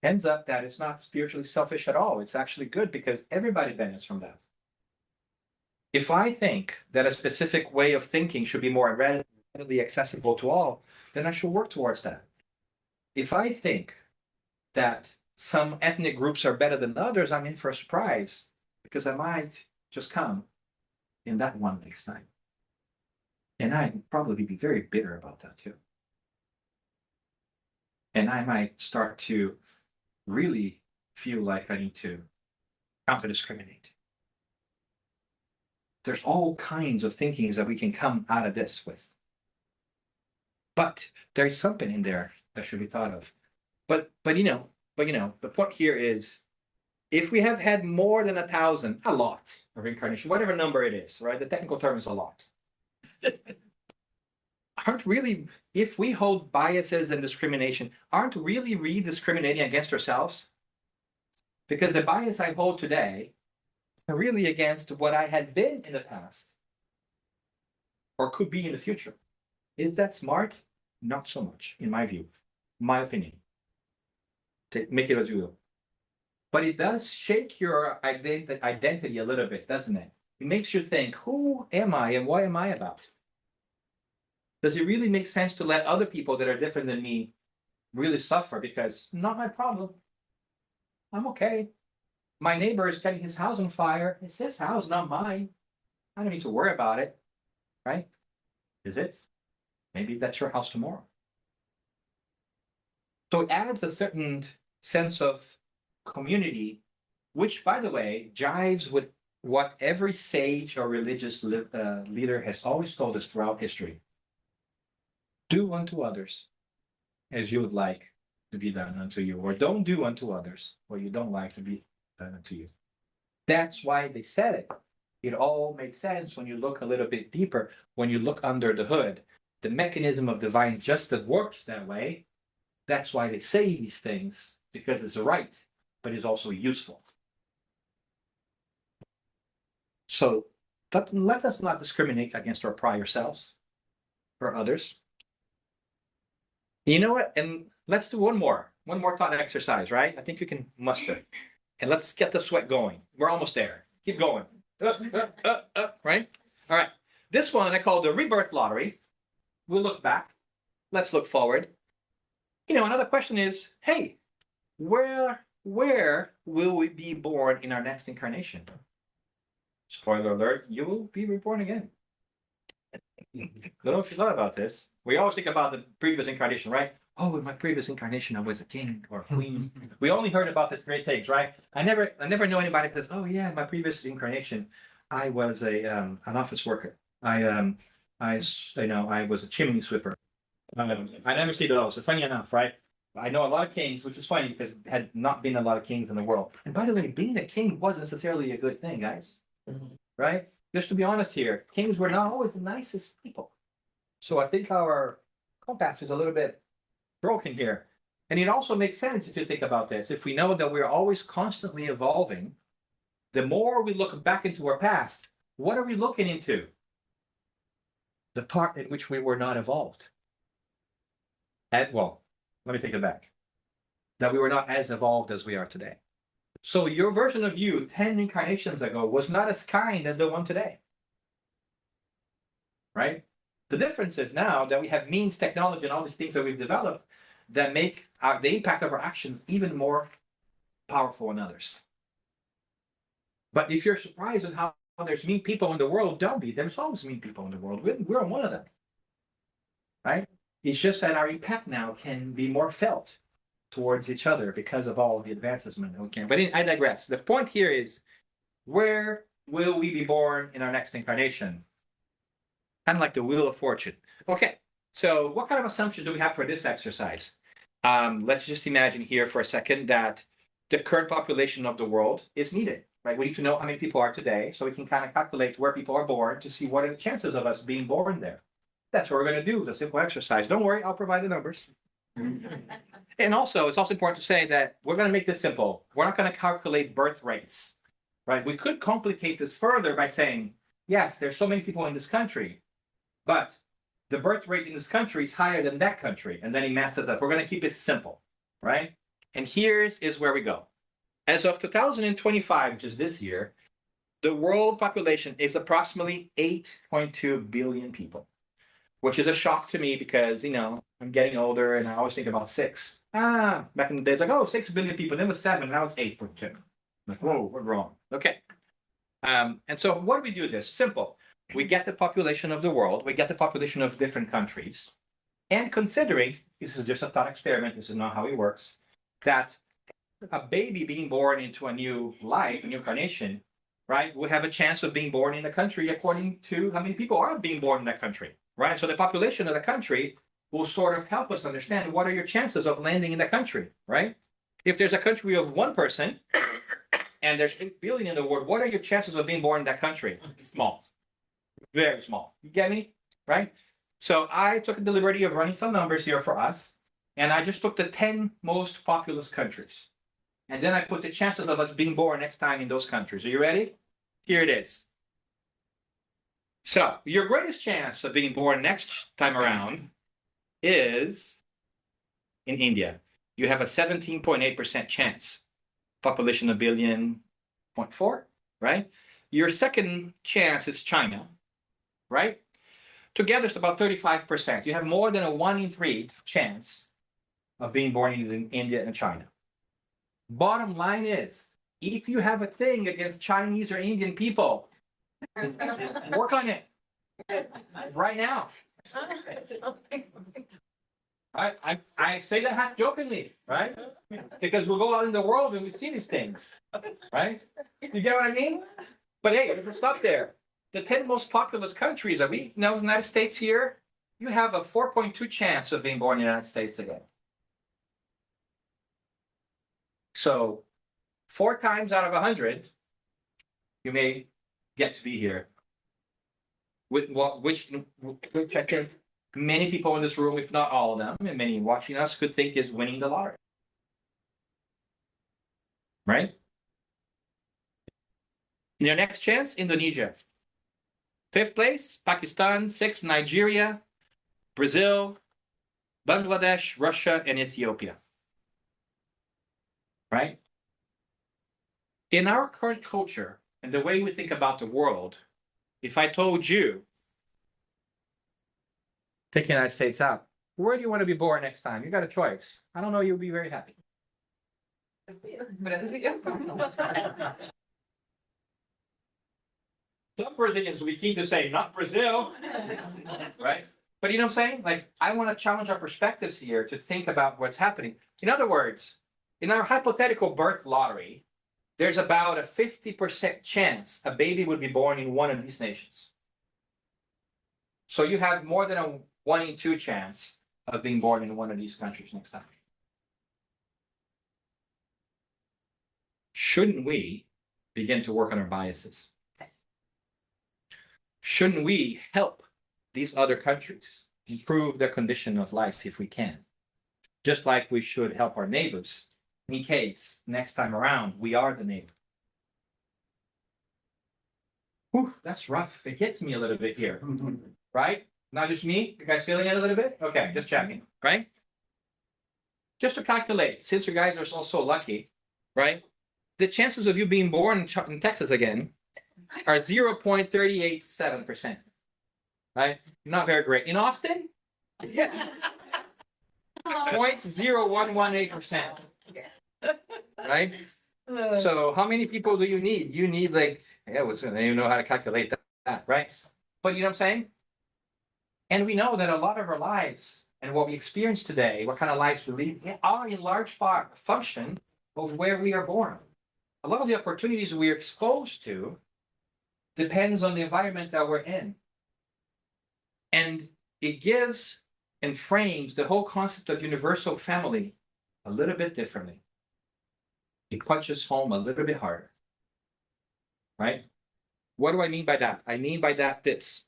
Ends up that it's not spiritually selfish at all. It's actually good because everybody benefits from that. If I think that a specific way of thinking should be more readily accessible to all, then I should work towards that. If I think that some ethnic groups are better than others, I'm in for a surprise because I might just come in that one next time. And I'd probably be very bitter about that too. And I might start to really feel like I need to counter-discriminate. There's all kinds of thinkings that we can come out of this with. But there's something in there that should be thought of. But the point here is, if we have had more than 1,000, a lot of reincarnation, whatever number it is, right? The technical term is a lot. Aren't really, if we hold biases and discrimination, aren't really re-discriminating against ourselves? Because the bias I hold today is really against what I had been in the past or could be in the future. Is that smart? Not so much, in my view, my opinion. Make it as you will. But it does shake your identity a little bit, doesn't it? It makes you think, who am I and what am I about? Does it really make sense to let other people that are different than me really suffer? Because not my problem. I'm okay. My neighbor is getting his house on fire. It's his house, not mine. I don't need to worry about it, right? Is it? Maybe that's your house tomorrow. So it adds a certain sense of community, which, by the way, jives with what every sage or religious leader has always told us throughout history. Do unto others as you would like to be done unto you, or don't do unto others what you don't like to be done unto you. That's why they said it. It all makes sense when you look a little bit deeper, when you look under the hood. The mechanism of divine justice works that way. That's why they say these things, because it's right, but it's also useful. So let us not discriminate against our prior selves or others. You know what? And let's do one more thought exercise, right? I think you can muster. And let's get the sweat going. We're almost there. Keep going. Right? All right. This one I call the rebirth lottery. We'll look back. Let's look forward. Another question is, hey, where will we be born in our next incarnation? Spoiler alert, you will be reborn again. I don't know if you thought about this. We always think about the previous incarnation, right? Oh, in my previous incarnation, I was a king or a queen. We only heard about this great things, right? I never know anybody that says, oh yeah, in my previous incarnation, I was an office worker. I was a chimney sweeper. I never see those. So funny enough, right? I know a lot of kings, which is funny because there had not been a lot of kings in the world. And by the way, being a king wasn't necessarily a good thing, guys. Right? Just to be honest here, kings were not always the nicest people. So I think our compass is a little bit broken here. And it also makes sense if you think about this. If we know that we're always constantly evolving, the more we look back into our past, what are we looking into? The part in which we were not evolved. Let me take it back. That we were not as evolved as we are today. So your version of you 10 incarnations ago was not as kind as the one today. Right? The difference is now that we have means, technology, and all these things that we've developed that make the impact of our actions even more powerful on others. But if you're surprised at how there's mean people in the world, don't be. There's always mean people in the world. We're one of them. Right? It's just that our impact now can be more felt towards each other because of all of the advancement that we can. But I digress. The point here is, where will we be born in our next incarnation? Kind of like the Wheel of Fortune. Okay, so what kind of assumptions do we have for this exercise? Let's just imagine here for a second that the current population of the world is needed, right? We need to know how many people are today, so we can kind of calculate where people are born to see what are the chances of us being born there. That's what we're going to do, the simple exercise. Don't worry, I'll provide the numbers. And also, it's also important to say that we're going to make this simple. We're not going to calculate birth rates, right? We could complicate this further by saying, yes, there's so many people in this country, but the birth rate in this country is higher than that country. And then he messes up. We're going to keep it simple, right? And here's where we go. As of 2025, which is this year, the world population is approximately 8.2 billion people, which is a shock to me because, I'm getting older and I always think about 6. Back in the days, like, 6 billion people, then it was 7, now it's 8.2. Like, whoa, we're wrong. Okay. And so what do we do this? Simple. We get the population of the world, we get the population of different countries, and considering, this is just a thought experiment, this is not how it works, that a baby being born into a new life, a new incarnation, right, would have a chance of being born in a country according to how many people are being born in that country, right? So the population of the country will sort of help us understand what are your chances of landing in the country, right? If there's a country of 1 person and there's 8 billion in the world, what are your chances of being born in that country? Small. Very small. You get me? Right? So I took the liberty of running some numbers here for us, and I just took the 10 most populous countries. And then I put the chances of us being born next time in those countries. Are you ready? Here it is. So your greatest chance of being born next time around is in India. You have a 17.8% chance. Population of 1.4 billion, right? Your second chance is China, right? Together it's about 35%. You have more than a 1 in 3 chance of being born in India and China. Bottom line is, if you have a thing against Chinese or Indian people, work on it right now. I say that half jokingly, right? Because we'll go out in the world and we see these things, right? You get what I mean? But hey, let's stop there. The 10 most populous countries, the United States here, you have a 4.2 chance of being born in the United States again. So 4 times out of 100, you may get to be here. Which I think many people in this room, if not all of them, and many watching us, could think is winning the lottery. Right? Your next chance, Indonesia. 5th place, Pakistan. 6th, Nigeria, Brazil, Bangladesh, Russia, and Ethiopia. Right? In our current culture and the way we think about the world, if I told you, take the United States out, where do you want to be born next time? You got a choice. I don't know, you'll be very happy. Some Brazilians will be keen to say, not Brazil, right? But you know what I'm saying? Like, I want to challenge our perspectives here to think about what's happening. In other words, in our hypothetical birth lottery, there's about a 50% chance a baby would be born in one of these nations. So you have more than a 1 in 2 chance of being born in one of these countries next time. Shouldn't we begin to work on our biases? Shouldn't we help these other countries improve their condition of life if we can? Just like we should help our neighbors in case next time around we are the neighbor. Whew, that's rough. It hits me a little bit here. Right? Not just me? You guys feeling it a little bit? Okay, just checking. Right? Just to calculate, since you guys are so lucky, right? the chances of you being born in Texas again are 0.387%. Right? Not very great. In Austin, 0.0118%. Right? So how many people do you need? You need like, I don't even know how to calculate that, right? But you know what I'm saying? And we know that a lot of our lives and what we experience today, what kind of lives we lead, are in large part function of where we are born. A lot of the opportunities we're exposed to depends on the environment that we're in. And it gives and frames the whole concept of universal family a little bit differently. It clutches home a little bit harder. Right? What do I mean by that? I mean by that this.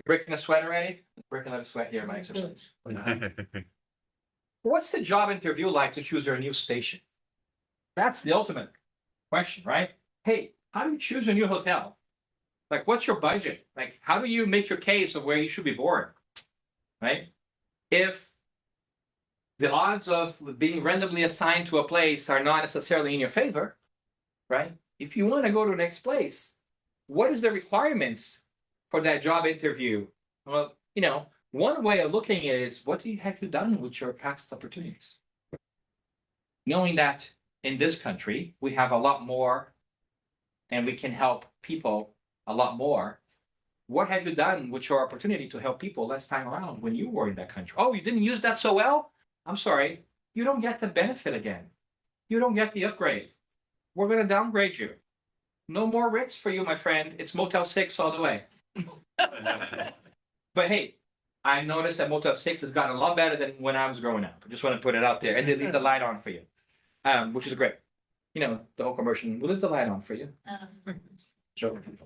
Breaking a sweat already? Breaking a sweat here, my exercise. What's the job interview like to choose your new station? That's the ultimate question, right? Hey, how do you choose a new hotel? Like, what's your budget? Like, how do you make your case of where you should be born? Right? If the odds of being randomly assigned to a place are not necessarily in your favor, right? If you want to go to the next place, what is the requirements for that job interview? Well, one way of looking at it is, what have you done with your past opportunities? Knowing that in this country, we have a lot more and we can help people a lot more. What have you done with your opportunity to help people last time around when you were in that country? Oh, you didn't use that so well? I'm sorry. You don't get the benefit again. You don't get the upgrade. We're going to downgrade you. No more Ritz for you, my friend. It's Motel 6 all the way. But hey, I noticed that Motel 6 has gotten a lot better than when I was growing up. I just want to put it out there. And they leave the light on for you, which is great. The whole commercial, we'll leave the light on for you. Joking.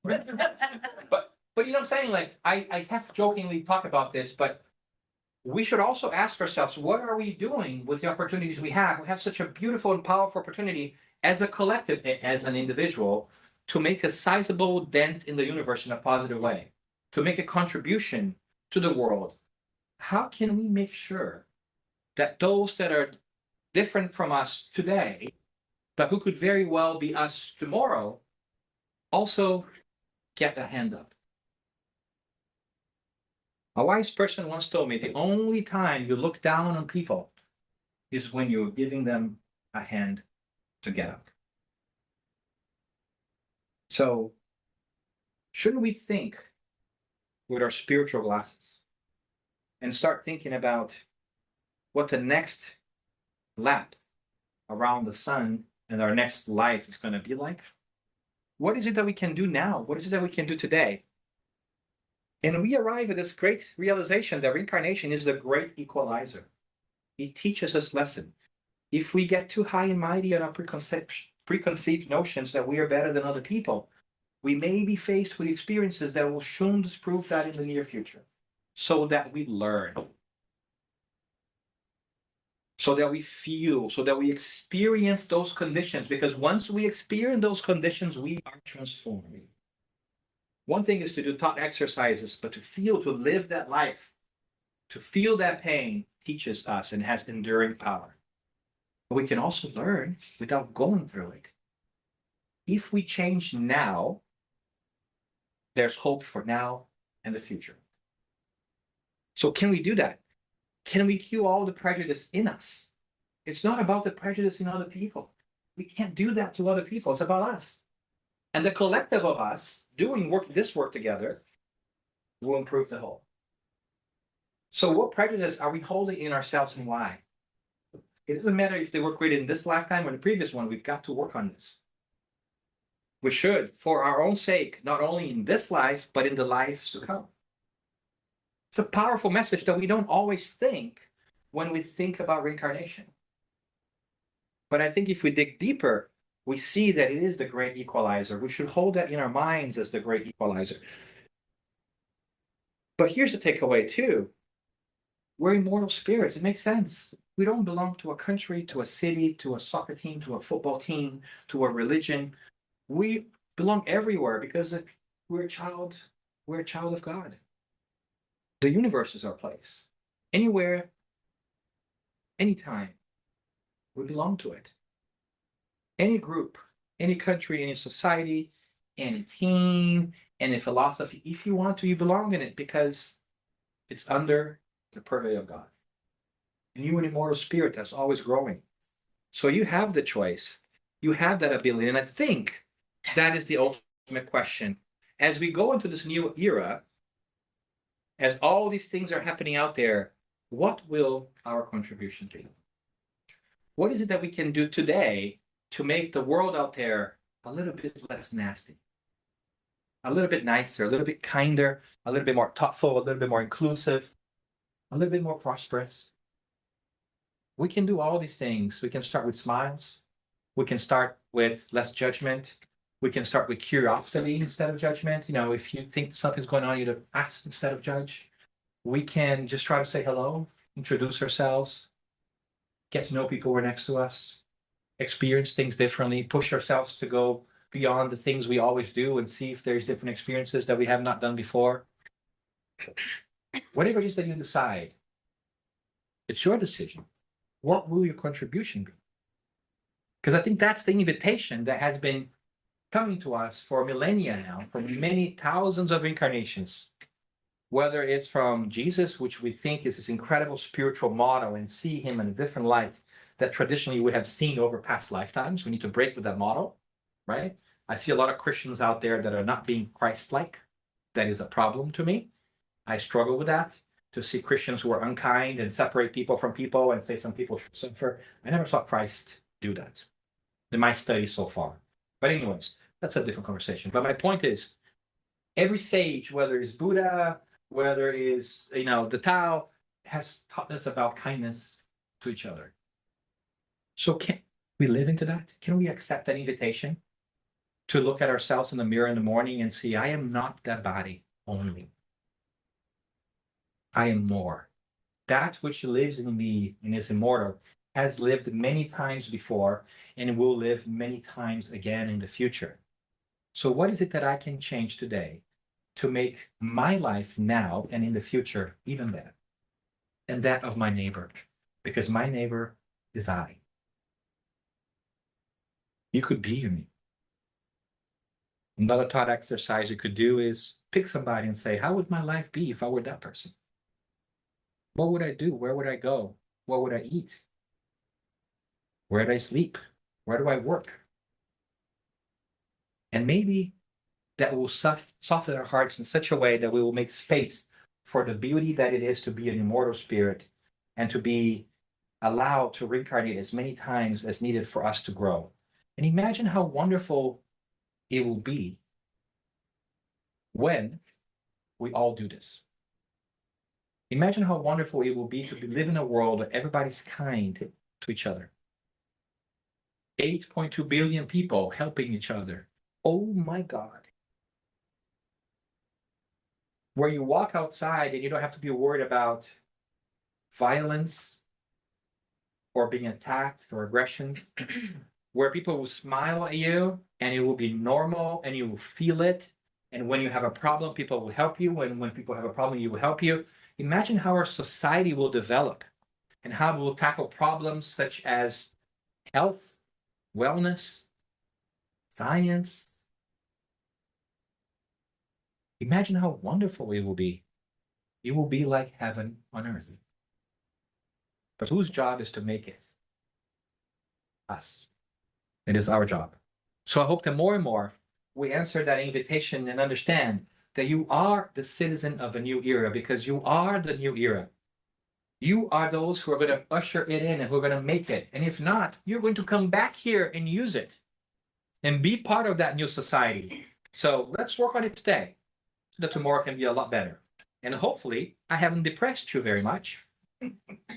But you know what I'm saying? Like, I have jokingly talked about this, but we should also ask ourselves, what are we doing with the opportunities we have? We have such a beautiful and powerful opportunity as a collective, as an individual, to make a sizable dent in the universe in a positive way, to make a contribution to the world. How can we make sure that those that are different from us today, but who could very well be us tomorrow, also get a hand up? A wise person once told me the only time you look down on people is when you're giving them a hand to get up. So, shouldn't we think with our spiritual glasses and start thinking about what the next lap around the sun and our next life is going to be like? What is it that we can do now? What is it that we can do today? And we arrive at this great realization that reincarnation is the great equalizer. It teaches us lesson. If we get too high and mighty on our preconceived notions that we are better than other people, we may be faced with experiences that will soon disprove that in the near future. So that we learn. So that we feel, so that we experience those conditions. Because once we experience those conditions, we are transformed. One thing is to do thought exercises, but to live that life, to feel that pain teaches us and has enduring power. But we can also learn without going through it. If we change now, there's hope for now and the future. So can we do that? Can we kill all the prejudice in us? It's not about the prejudice in other people. We can't do that to other people. It's about us. And the collective of us doing this work together will improve the whole. So what prejudice are we holding in ourselves and why? It doesn't matter if they were created in this lifetime or the previous one. We've got to work on this. We should, for our own sake, not only in this life, but in the lives to come. It's a powerful message that we don't always think when we think about reincarnation. But I think if we dig deeper, we see that it is the great equalizer. We should hold that in our minds as the great equalizer. But here's the takeaway too. We're immortal spirits. It makes sense. We don't belong to a country, to a city, to a soccer team, to a football team, to a religion. We belong everywhere because we're a child of God. The universe is our place. Anywhere, anytime, we belong to it. any group, any country, any society, any team, any philosophy, if you want to, you belong in it because it's under the purvey of God. And you are an immortal spirit that's always growing. So you have the choice. You have that ability. And I think that is the ultimate question. As we go into this new era, as all these things are happening out there, what will our contribution be? What is it that we can do today to make the world out there a little bit less nasty, a little bit nicer, a little bit kinder, a little bit more thoughtful, a little bit more inclusive, a little bit more prosperous? We can do all these things. We can start with smiles. We can start with less judgment. We can start with curiosity instead of judgment. You know, if you think something's going on, you ask instead of judge. We can just try to say hello, introduce ourselves, get to know people who are next to us, experience things differently, push ourselves to go beyond the things we always do and see if there's different experiences that we have not done before. Whatever it is that you decide, it's your decision. What will your contribution be? Because I think that's the invitation that has been coming to us for millennia now, for many thousands of incarnations. Whether it's from Jesus, which we think is this incredible spiritual model and see him in a different light that traditionally we have seen over past lifetimes. We need to break with that model, right? I see a lot of Christians out there that are not being Christ-like. That is a problem to me. I struggle with that, to see Christians who are unkind and separate people from people and say some people should suffer. I never saw Christ do that in my study so far. But anyways, that's a different conversation. But my point is, every sage, whether it's Buddha, whether it's, the Tao, has taught us about kindness to each other. So can we live into that? Can we accept that invitation to look at ourselves in the mirror in the morning and see, I am not that body only. I am more. That which lives in me and is immortal has lived many times before and will live many times again in the future. So what is it that I can change today to make my life now and in the future even better? And that of my neighbor, because my neighbor is I. You could be me. Another thought exercise you could do is pick somebody and say, how would my life be if I were that person? What would I do? Where would I go? What would I eat? Where do I sleep? Where do I work? And maybe that will soften our hearts in such a way that we will make space for the beauty that it is to be an immortal spirit and to be allowed to reincarnate as many times as needed for us to grow. And imagine how wonderful it will be when we all do this. Imagine how wonderful it will be to live in a world where everybody's kind to each other. 8.2 billion people helping each other. Oh my God. Where you walk outside and you don't have to be worried about violence or being attacked or aggression. Where people will smile at you and it will be normal and you will feel it. And when you have a problem, people will help you. And when people have a problem, you will help you. Imagine how our society will develop and how we will tackle problems such as health, wellness, science. Imagine how wonderful it will be. It will be like heaven on earth. But whose job is to make it? Us. It is our job. So I hope that more and more we answer that invitation and understand that you are the citizen of a new era, because you are the new era. You are those who are going to usher it in and who are going to make it. And if not, you're going to come back here and use it and be part of that new society. So let's work on it today so that tomorrow can be a lot better. And hopefully I haven't depressed you very much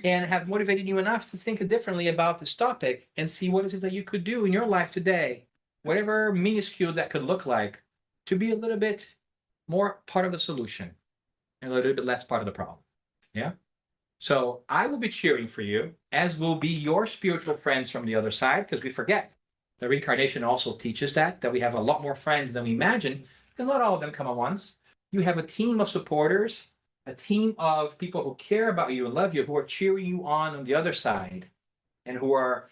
and have motivated you enough to think differently about this topic and see what is it that you could do in your life today, whatever minuscule that could look like, to be a little bit more part of the solution and a little bit less part of the problem. Yeah. So I will be cheering for you, as will be your spiritual friends from the other side, because we forget the reincarnation also teaches that we have a lot more friends than we imagine, and not all of them come at once. You have a team of supporters, a team of people who care about you and love you, who are cheering you on the other side, and who are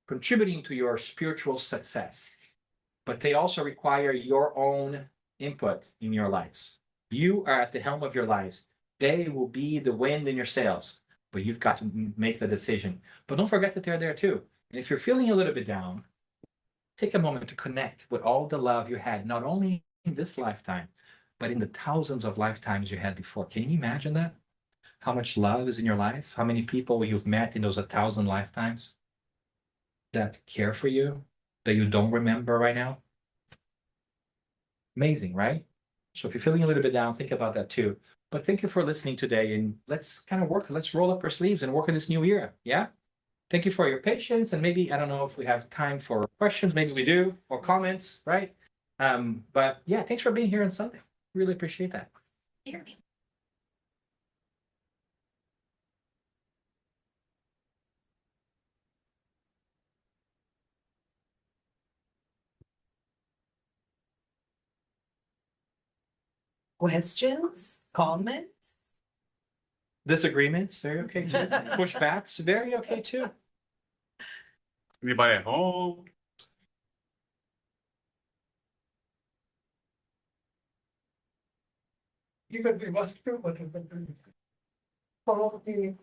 contributing to your spiritual success, but they also require your own input in your lives. You are at the helm of your lives. They will be the wind in your sails, but you've got to make the decision. But don't forget that they're there too. And if you're feeling a little bit down, take a moment to connect with all the love you had, not only in this lifetime, but in the thousands of lifetimes you had before. Can you imagine that? How much love is in your life? How many people you've met in those 1,000 lifetimes that care for you, that you don't remember right now? Amazing, right? So if you're feeling a little bit down, think about that too. But thank you for listening today, and let's kind of work, let's roll up our sleeves and work in this new year. Yeah. Thank you for your patience. And maybe, I don't know if we have time for questions, maybe we do, or comments, right? But yeah, thanks for being here on Sunday. Really appreciate that. Here. Questions, comments? Disagreements, very okay too. Pushbacks, very okay too. Anybody at home? You could be was true, but following speaking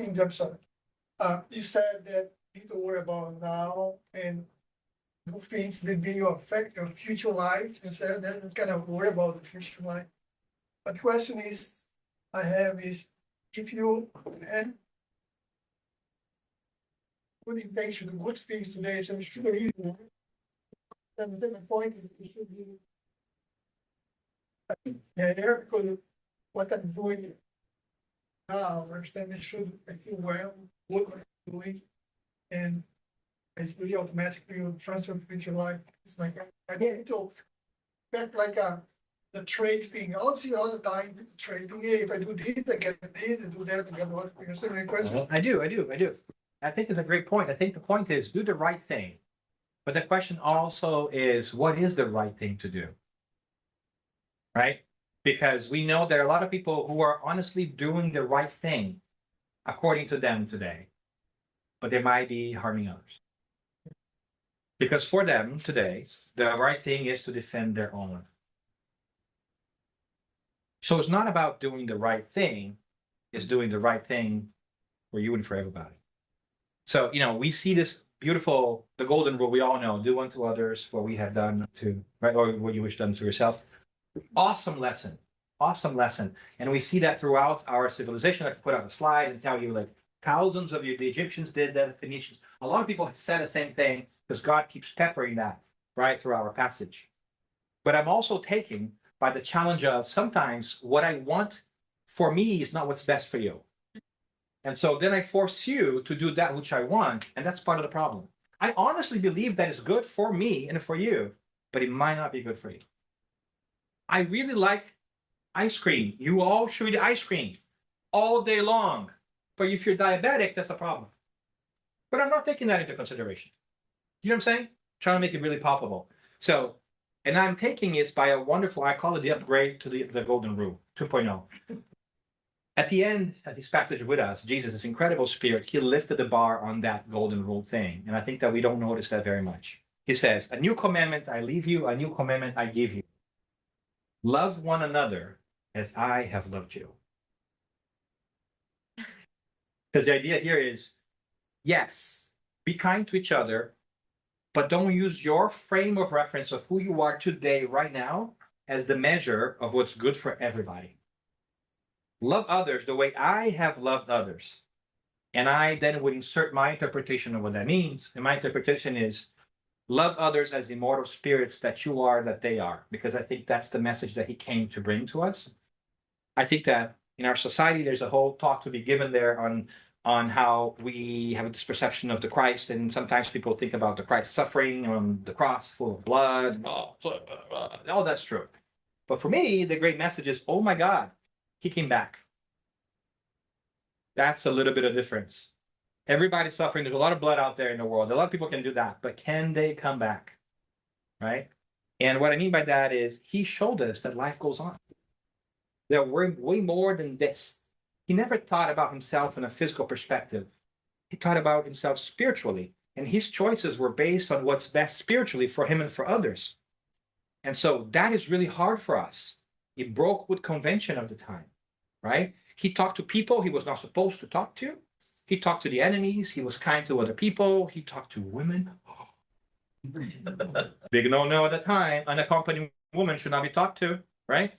in terms of you said that you need to worry about now and do things that may affect your future life. You said that kind of worry about the future life. But the question is I have is if you had good intention, good things today, so you should really and the second point is it should be there because what I'm doing now, I understand it should I feel well, what I'm doing, and it's really automatically you transfer future life. It's like I need to back like the trade thing. I'll see all the time trading. Hey, if I do this, I get this, I do that, I get what. You understand my question? I do. I think it's a great point. I think the point is do the right thing. But the question also is, what is the right thing to do? Right? Because we know there are a lot of people who are honestly doing the right thing according to them today, but they might be harming others. Because for them today, the right thing is to defend their own life. So it's not about doing the right thing, it's doing the right thing for you and for everybody. So, we see this beautiful, the golden rule we all know, do unto others what we have done to, right, or what you wish done to yourself. Awesome lesson. And we see that throughout our civilization. I could put out a slide and tell you like thousands of you, the Egyptians did that, the Phoenicians. A lot of people have said the same thing because God keeps peppering that right through our passage. But I'm also taken by the challenge of sometimes what I want for me is not what's best for you. And so then I force you to do that which I want, and that's part of the problem. I honestly believe that is good for me and for you, but it might not be good for you. I really like ice cream. You all should eat ice cream all day long. But if you're diabetic, that's a problem. But I'm not taking that into consideration. You know what I'm saying? Trying to make it really palpable. So, and I'm taking it by a wonderful, I call it the upgrade to the golden rule 2.0. At the end of this passage with us, Jesus, this incredible spirit, he lifted the bar on that golden rule thing. And I think that we don't notice that very much. He says, a new commandment I leave you, a new commandment I give you. Love one another as I have loved you. Because the idea here is, yes, be kind to each other, but don't use your frame of reference of who you are today, right now, as the measure of what's good for everybody. Love others the way I have loved others. And I then would insert my interpretation of what that means. And my interpretation is love others as immortal spirits that you are, that they are. Because I think that's the message that he came to bring to us. I think that in our society, there's a whole talk to be given there on how we have this perception of the Christ. And sometimes people think about the Christ suffering on the cross full of blood. All that's true. But for me, the great message is, oh my God, he came back. That's a little bit of difference. Everybody's suffering. There's a lot of blood out there in the world. A lot of people can do that, but can they come back? Right? And what I mean by that is he showed us that life goes on. That we're way more than this. He never thought about himself in a physical perspective. He thought about himself spiritually. And his choices were based on what's best spiritually for him and for others. And so that is really hard for us. It broke with convention of the time, right? He talked to people he was not supposed to talk to. He talked to the enemies. He was kind to other people. He talked to women. Big no-no at the time. Unaccompanied woman should not be talked to, right?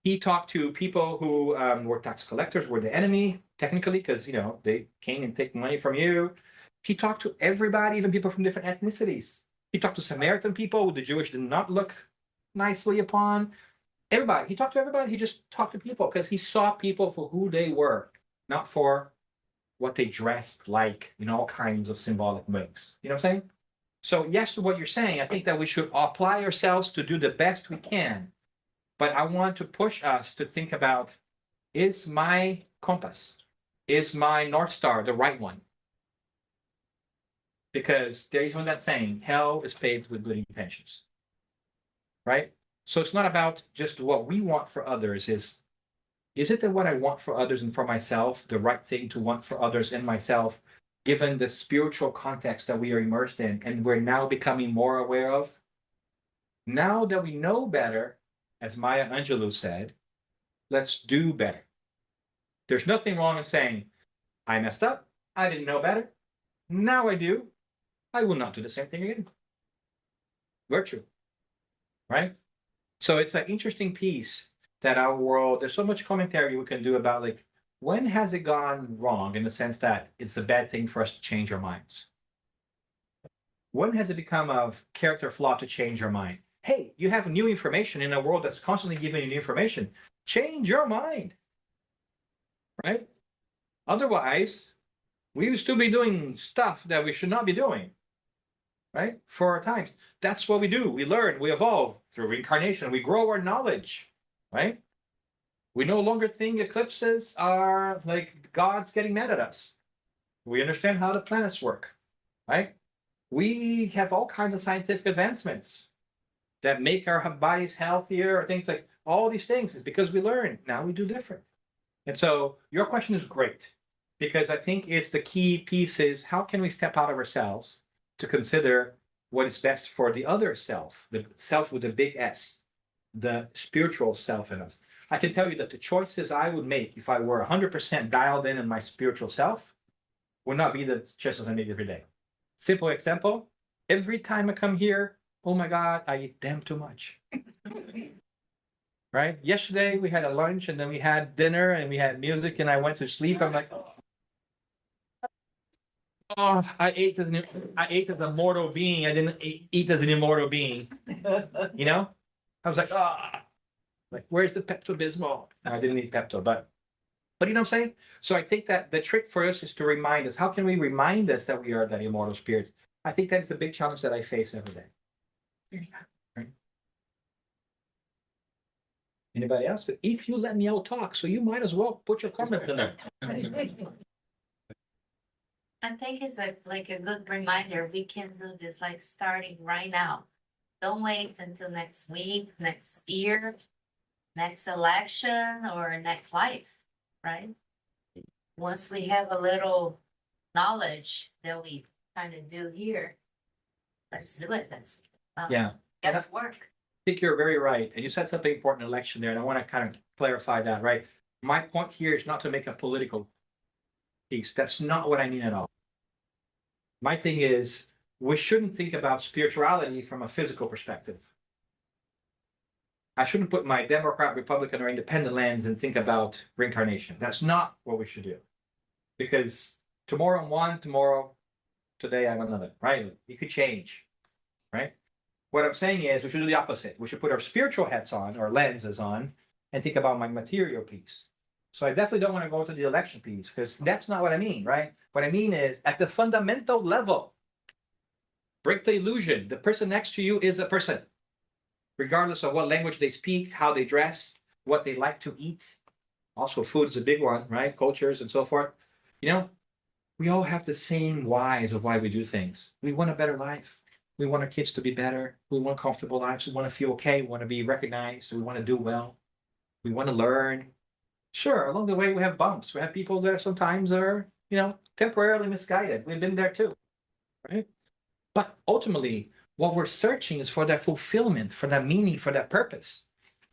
He talked to people who were tax collectors, were the enemy, technically, because, you know, they came and take money from you. He talked to everybody, even people from different ethnicities. He talked to Samaritan people who the Jewish did not look nicely upon. Everybody. He talked to everybody. He just talked to people because he saw people for who they were, not for what they dressed like in all kinds of symbolic ways. You know what I'm saying? So yes, to what you're saying, I think that we should apply ourselves to do the best we can. But I want to push us to think about, is my compass, is my North Star the right one? Because there is one that saying, hell is paved with good intentions, right? So it's not about just what we want for others. Is it that what I want for others and for myself, the right thing to want for others and myself, given the spiritual context that we are immersed in and we're now becoming more aware of? Now that we know better, as Maya Angelou said, let's do better. There's nothing wrong in saying, I messed up. I didn't know better. Now I do. I will not do the same thing again. Virtue, right? So it's an interesting piece that our world, there's so much commentary we can do about, like, when has it gone wrong in the sense that it's a bad thing for us to change our minds? When has it become a character flaw to change our mind? Hey, you have new information in a world that's constantly giving you new information. Change your mind, right? Otherwise, we would still be doing stuff that we should not be doing, right? For our times. That's what we do. We learn, we evolve through reincarnation. We grow our knowledge, right? We no longer think eclipses are like God's getting mad at us. We understand how the planets work, right? We have all kinds of scientific advancements that make our bodies healthier, or things like all these things. Is because we learn. Now we do different. And so your question is great, because I think it's the key piece is, how can we step out of ourselves to consider what is best for the other self, the self with a big S, the spiritual self in us. I can tell you that the choices I would make if I were 100% dialed in my spiritual self would not be the choices I make every day. Simple example, every time I come here, oh my God, I eat damn too much. Right? Yesterday we had a lunch and then we had dinner and we had music and I went to sleep. I'm like, oh, I ate as a mortal being. I didn't eat as an immortal being. You know? I was like, like, where's the Pepto-Bismol? I didn't eat Pepto, but you know what I'm saying? So I think that the trick for us is to remind us. How can we remind us that we are that immortal spirit? I think that's a big challenge that I face every day. Right? Anybody else? If you let me out talk, so you might as well put your comments in there. I think it's like a good reminder. We can do this like starting right now. Don't wait until next week, next year, next election, or next life, right? Once we have a little knowledge that we kind of do here, let's do it. Let's Yeah. get to work. I think you're very right. And you said something important in election there, and I want to kind of clarify that, right? My point here is not to make a political piece. That's not what I mean at all. My thing is, we shouldn't think about spirituality from a physical perspective. I shouldn't put my Democrat, Republican, or independent lens and think about reincarnation. That's not what we should do. Because tomorrow I'm one, today I'm another, right? It could change, right? What I'm saying is we should do the opposite. We should put our spiritual hats on, or lenses on, and think about my material piece. So I definitely don't want to go to the election piece, because that's not what I mean, right? What I mean is, at the fundamental level, break the illusion. The person next to you is a person, regardless of what language they speak, how they dress, what they like to eat. Also, food is a big one, right? Cultures and so forth. You know, we all have the same whys of why we do things. We want a better life. We want our kids to be better. We want comfortable lives. We want to feel okay. We want to be recognized. We want to do well. We want to learn. Sure, along the way we have bumps. We have people that sometimes are, temporarily misguided. We've been there too, right? But ultimately, what we're searching is for that fulfillment, for that meaning, for that purpose.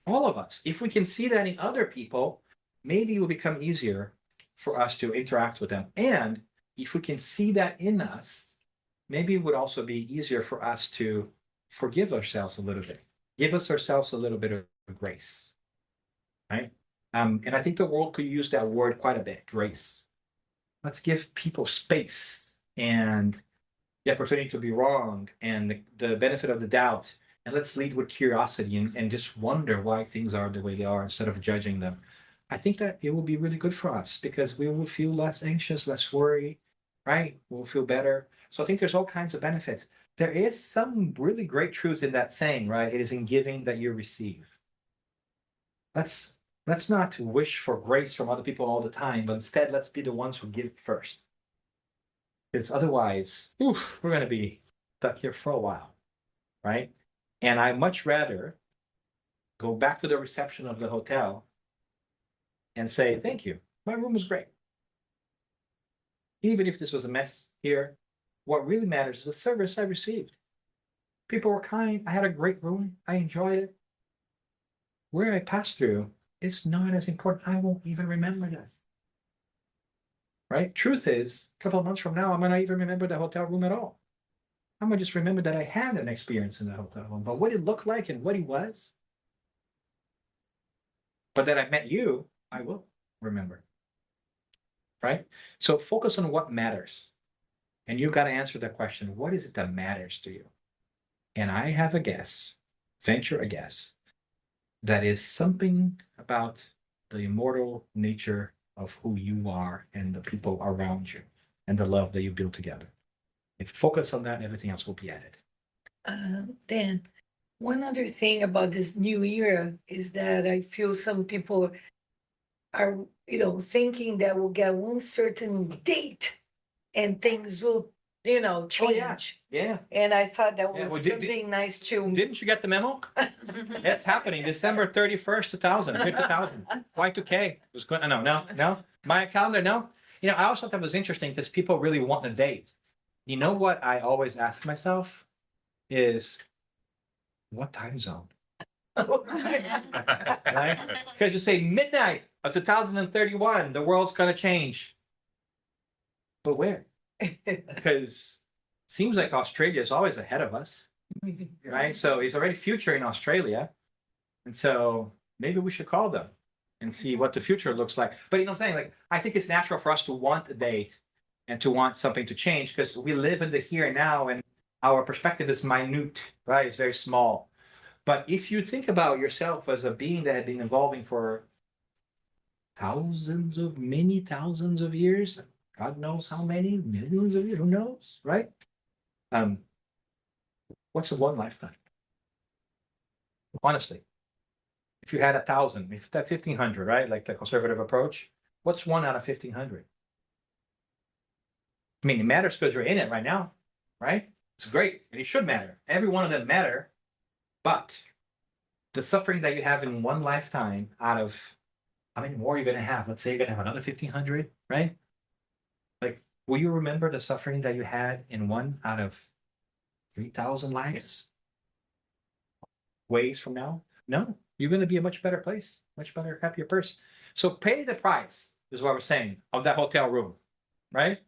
All of us. If we can see that in other people, maybe it will become easier for us to interact with them. And if we can see that in us, maybe it would also be easier for us to forgive ourselves a little bit, give us ourselves a little bit of grace, right? And I think the world could use that word quite a bit, grace. Let's give people space and the opportunity to be wrong and the benefit of the doubt. And let's lead with curiosity and just wonder why things are the way they are instead of judging them. I think that it will be really good for us because we will feel less anxious, less worried, right? We'll feel better. So I think there's all kinds of benefits. There is some really great truth in that saying, right? It is in giving that you receive. Let's not wish for grace from other people all the time, but instead let's be the ones who give first. Because otherwise, we're going to be stuck here for a while, right? And I much rather go back to the reception of the hotel and say, thank you, my room was great. Even if this was a mess here, what really matters is the service I received. People were kind, I had a great room, I enjoyed it. Where I passed through, it's not as important, I won't even remember that. Right? Truth is, a couple of months from now, I might not even remember the hotel room at all. I might just remember that I had an experience in the hotel room, but what it looked like and what it was. But that I met you, I will remember. Right? So focus on what matters. And you've got to answer that question. What is it that matters to you? And I have a guess, venture a guess, that is something about the immortal nature of who you are and the people around you and the love that you build together. If you focus on that, everything else will be added. Dan, one other thing about this new era is that I feel some people are, thinking that we'll get one certain date and things will, change. Yeah. And I thought that Yeah, was well, something nice to. Didn't you get the memo? It's happening December 31st, 2000. Y2K was going. No. My calendar, no. I also thought that was interesting because people really want a date. You know what I always ask myself is, what time zone? Right? Because you say midnight of 2031, the world's going to change. But where? Because seems like Australia is always ahead of us, right? So it's already future in Australia. And so maybe we should call them and see what the future looks like. But what I'm saying? Like, I think it's natural for us to want a date and to want something to change because we live in the here and now and our perspective is minute, right? It's very small. But if you think about yourself as a being that had been evolving for many thousands of years, God knows how many, millions of years, who knows, right? What's a one lifetime? Honestly, if you had 1,000, if you had 1,500, right? Like the conservative approach, what's one out of 1,500? I mean, it matters because you're in it right now, right? It's great, and it should matter. Every one of them matter, but the suffering that you have in one lifetime out of how many more you're going to have? Let's say you're going to have another 1,500, right? Like, will you remember the suffering that you had in one out of 3,000 lives? Ways from now? No, you're going to be a much better place, much better, happier person. So pay the price, is what we're saying, of that hotel room, right?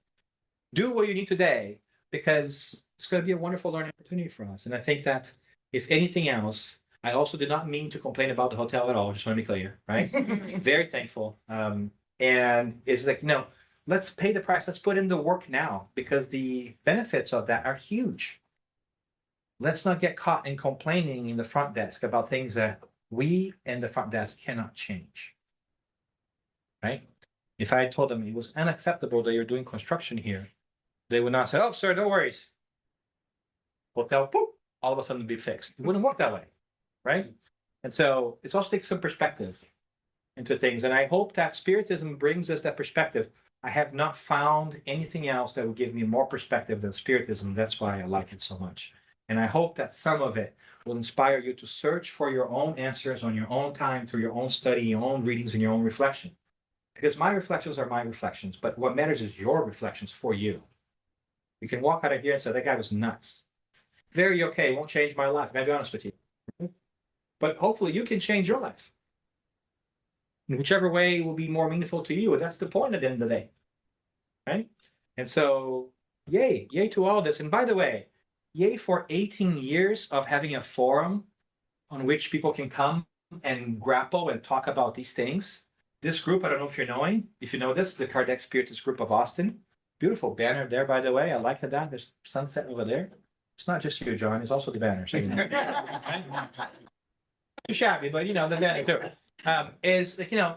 Do what you need today because it's going to be a wonderful learning opportunity for us. And I think that if anything else, I also did not mean to complain about the hotel at all. Just want to be clear, right? Very thankful. And it's like, no, let's pay the price. Let's put in the work now because the benefits of that are huge. Let's not get caught in complaining in the front desk about things that we and the front desk cannot change, right? If I told them it was unacceptable that you're doing construction here, they would not say, oh, sir, no worries. Hotel, boop, all of a sudden be fixed. It wouldn't work that way, right? And so it's also takes some perspective into things. And I hope that Spiritism brings us that perspective. I have not found anything else that would give me more perspective than Spiritism. That's why I like it so much. And I hope that some of it will inspire you to search for your own answers on your own time, through your own study, your own readings, and your own reflection. Because my reflections are my reflections, but what matters is your reflections for you. You can walk out of here and say, that guy was nuts. very okay. Won't change my life. I'm gonna be honest with you. But hopefully you can change your life. In whichever way will be more meaningful to you. And that's the point at the end of the day. Right? And so, yay to all this. And by the way, yay for 18 years of having a forum on which people can come and grapple and talk about these things. This group, I don't know if you know this, the Kardec Spiritist group of Austin. Beautiful banner there, by the way. I like that. There's sunset over there. It's not just you, John. It's also the banner. So you know. Too shabby, but you know, the banner too. Is like, you know,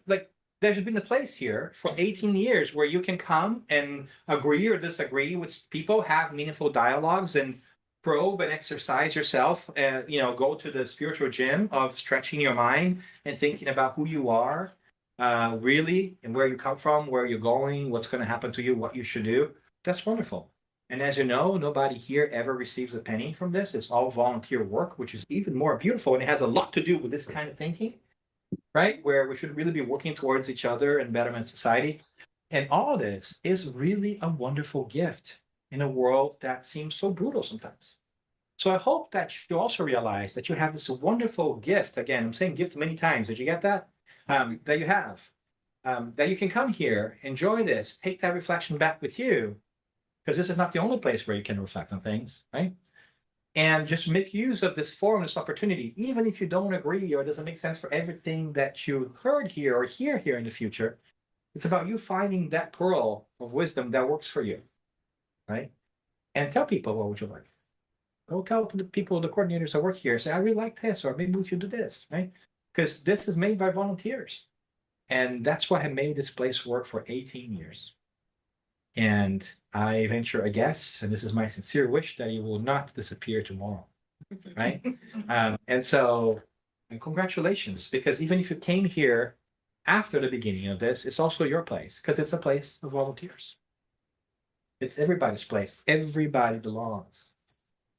like there's been a place here for 18 years where you can come and agree or disagree with people, have meaningful dialogues, and probe and exercise yourself. You know, go to the spiritual gym of stretching your mind and thinking about who you are, really, and where you come from, where you're going, what's going to happen to you, what you should do. That's wonderful. And as you know, nobody here ever receives a penny from this. It's all volunteer work, which is even more beautiful. And it has a lot to do with this kind of thinking, right? Where we should really be working towards each other and betterment society. And all this is really a wonderful gift in a world that seems so brutal sometimes. So I hope that you also realize that you have this wonderful gift. Again, I'm saying gift many times. Did you get that? That you have. That you can come here, enjoy this, take that reflection back with you, because this is not the only place where you can reflect on things, right? And just make use of this forum, this opportunity, even if you don't agree or it doesn't make sense for everything that you heard here or hear here in the future. It's about you finding that pearl of wisdom that works for you, right? And tell people, what would you like? Go tell to the people, the coordinators that work here, say, I really like this, or maybe we should do this, right? Because this is made by volunteers. And that's why I made this place work for 18 years. And I venture a guess, and this is my sincere wish, that it will not disappear tomorrow, right? And so, and congratulations, because even if you came here after the beginning of this, it's also your place, because it's a place of volunteers. It's everybody's place. Everybody belongs,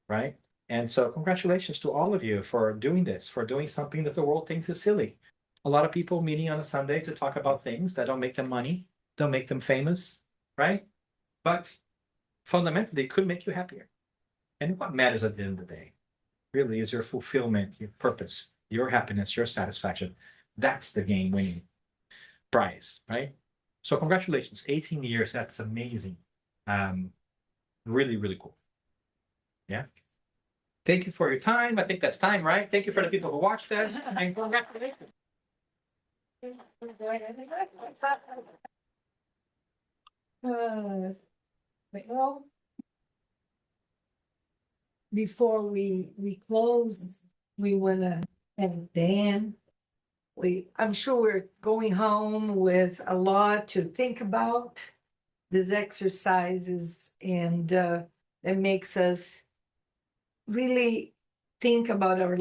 right? And so congratulations to all of you for doing this, for doing something that the world thinks is silly. A lot of people meeting on a Sunday to talk about things that don't make them money, don't make them famous, right? But fundamentally, it could make you happier. And what matters at the end of the day really is your fulfillment, your purpose, your happiness, your satisfaction. That's the game winning prize, right? So congratulations, 18 years, that's amazing. Really, really cool. Yeah. Thank you for your time. I think that's time, right? Thank you for the people who watched us, and congratulations. Well, before we close, we wanna thank Dan. I'm sure we're going home with a lot to think about these exercises, and it makes us really think about our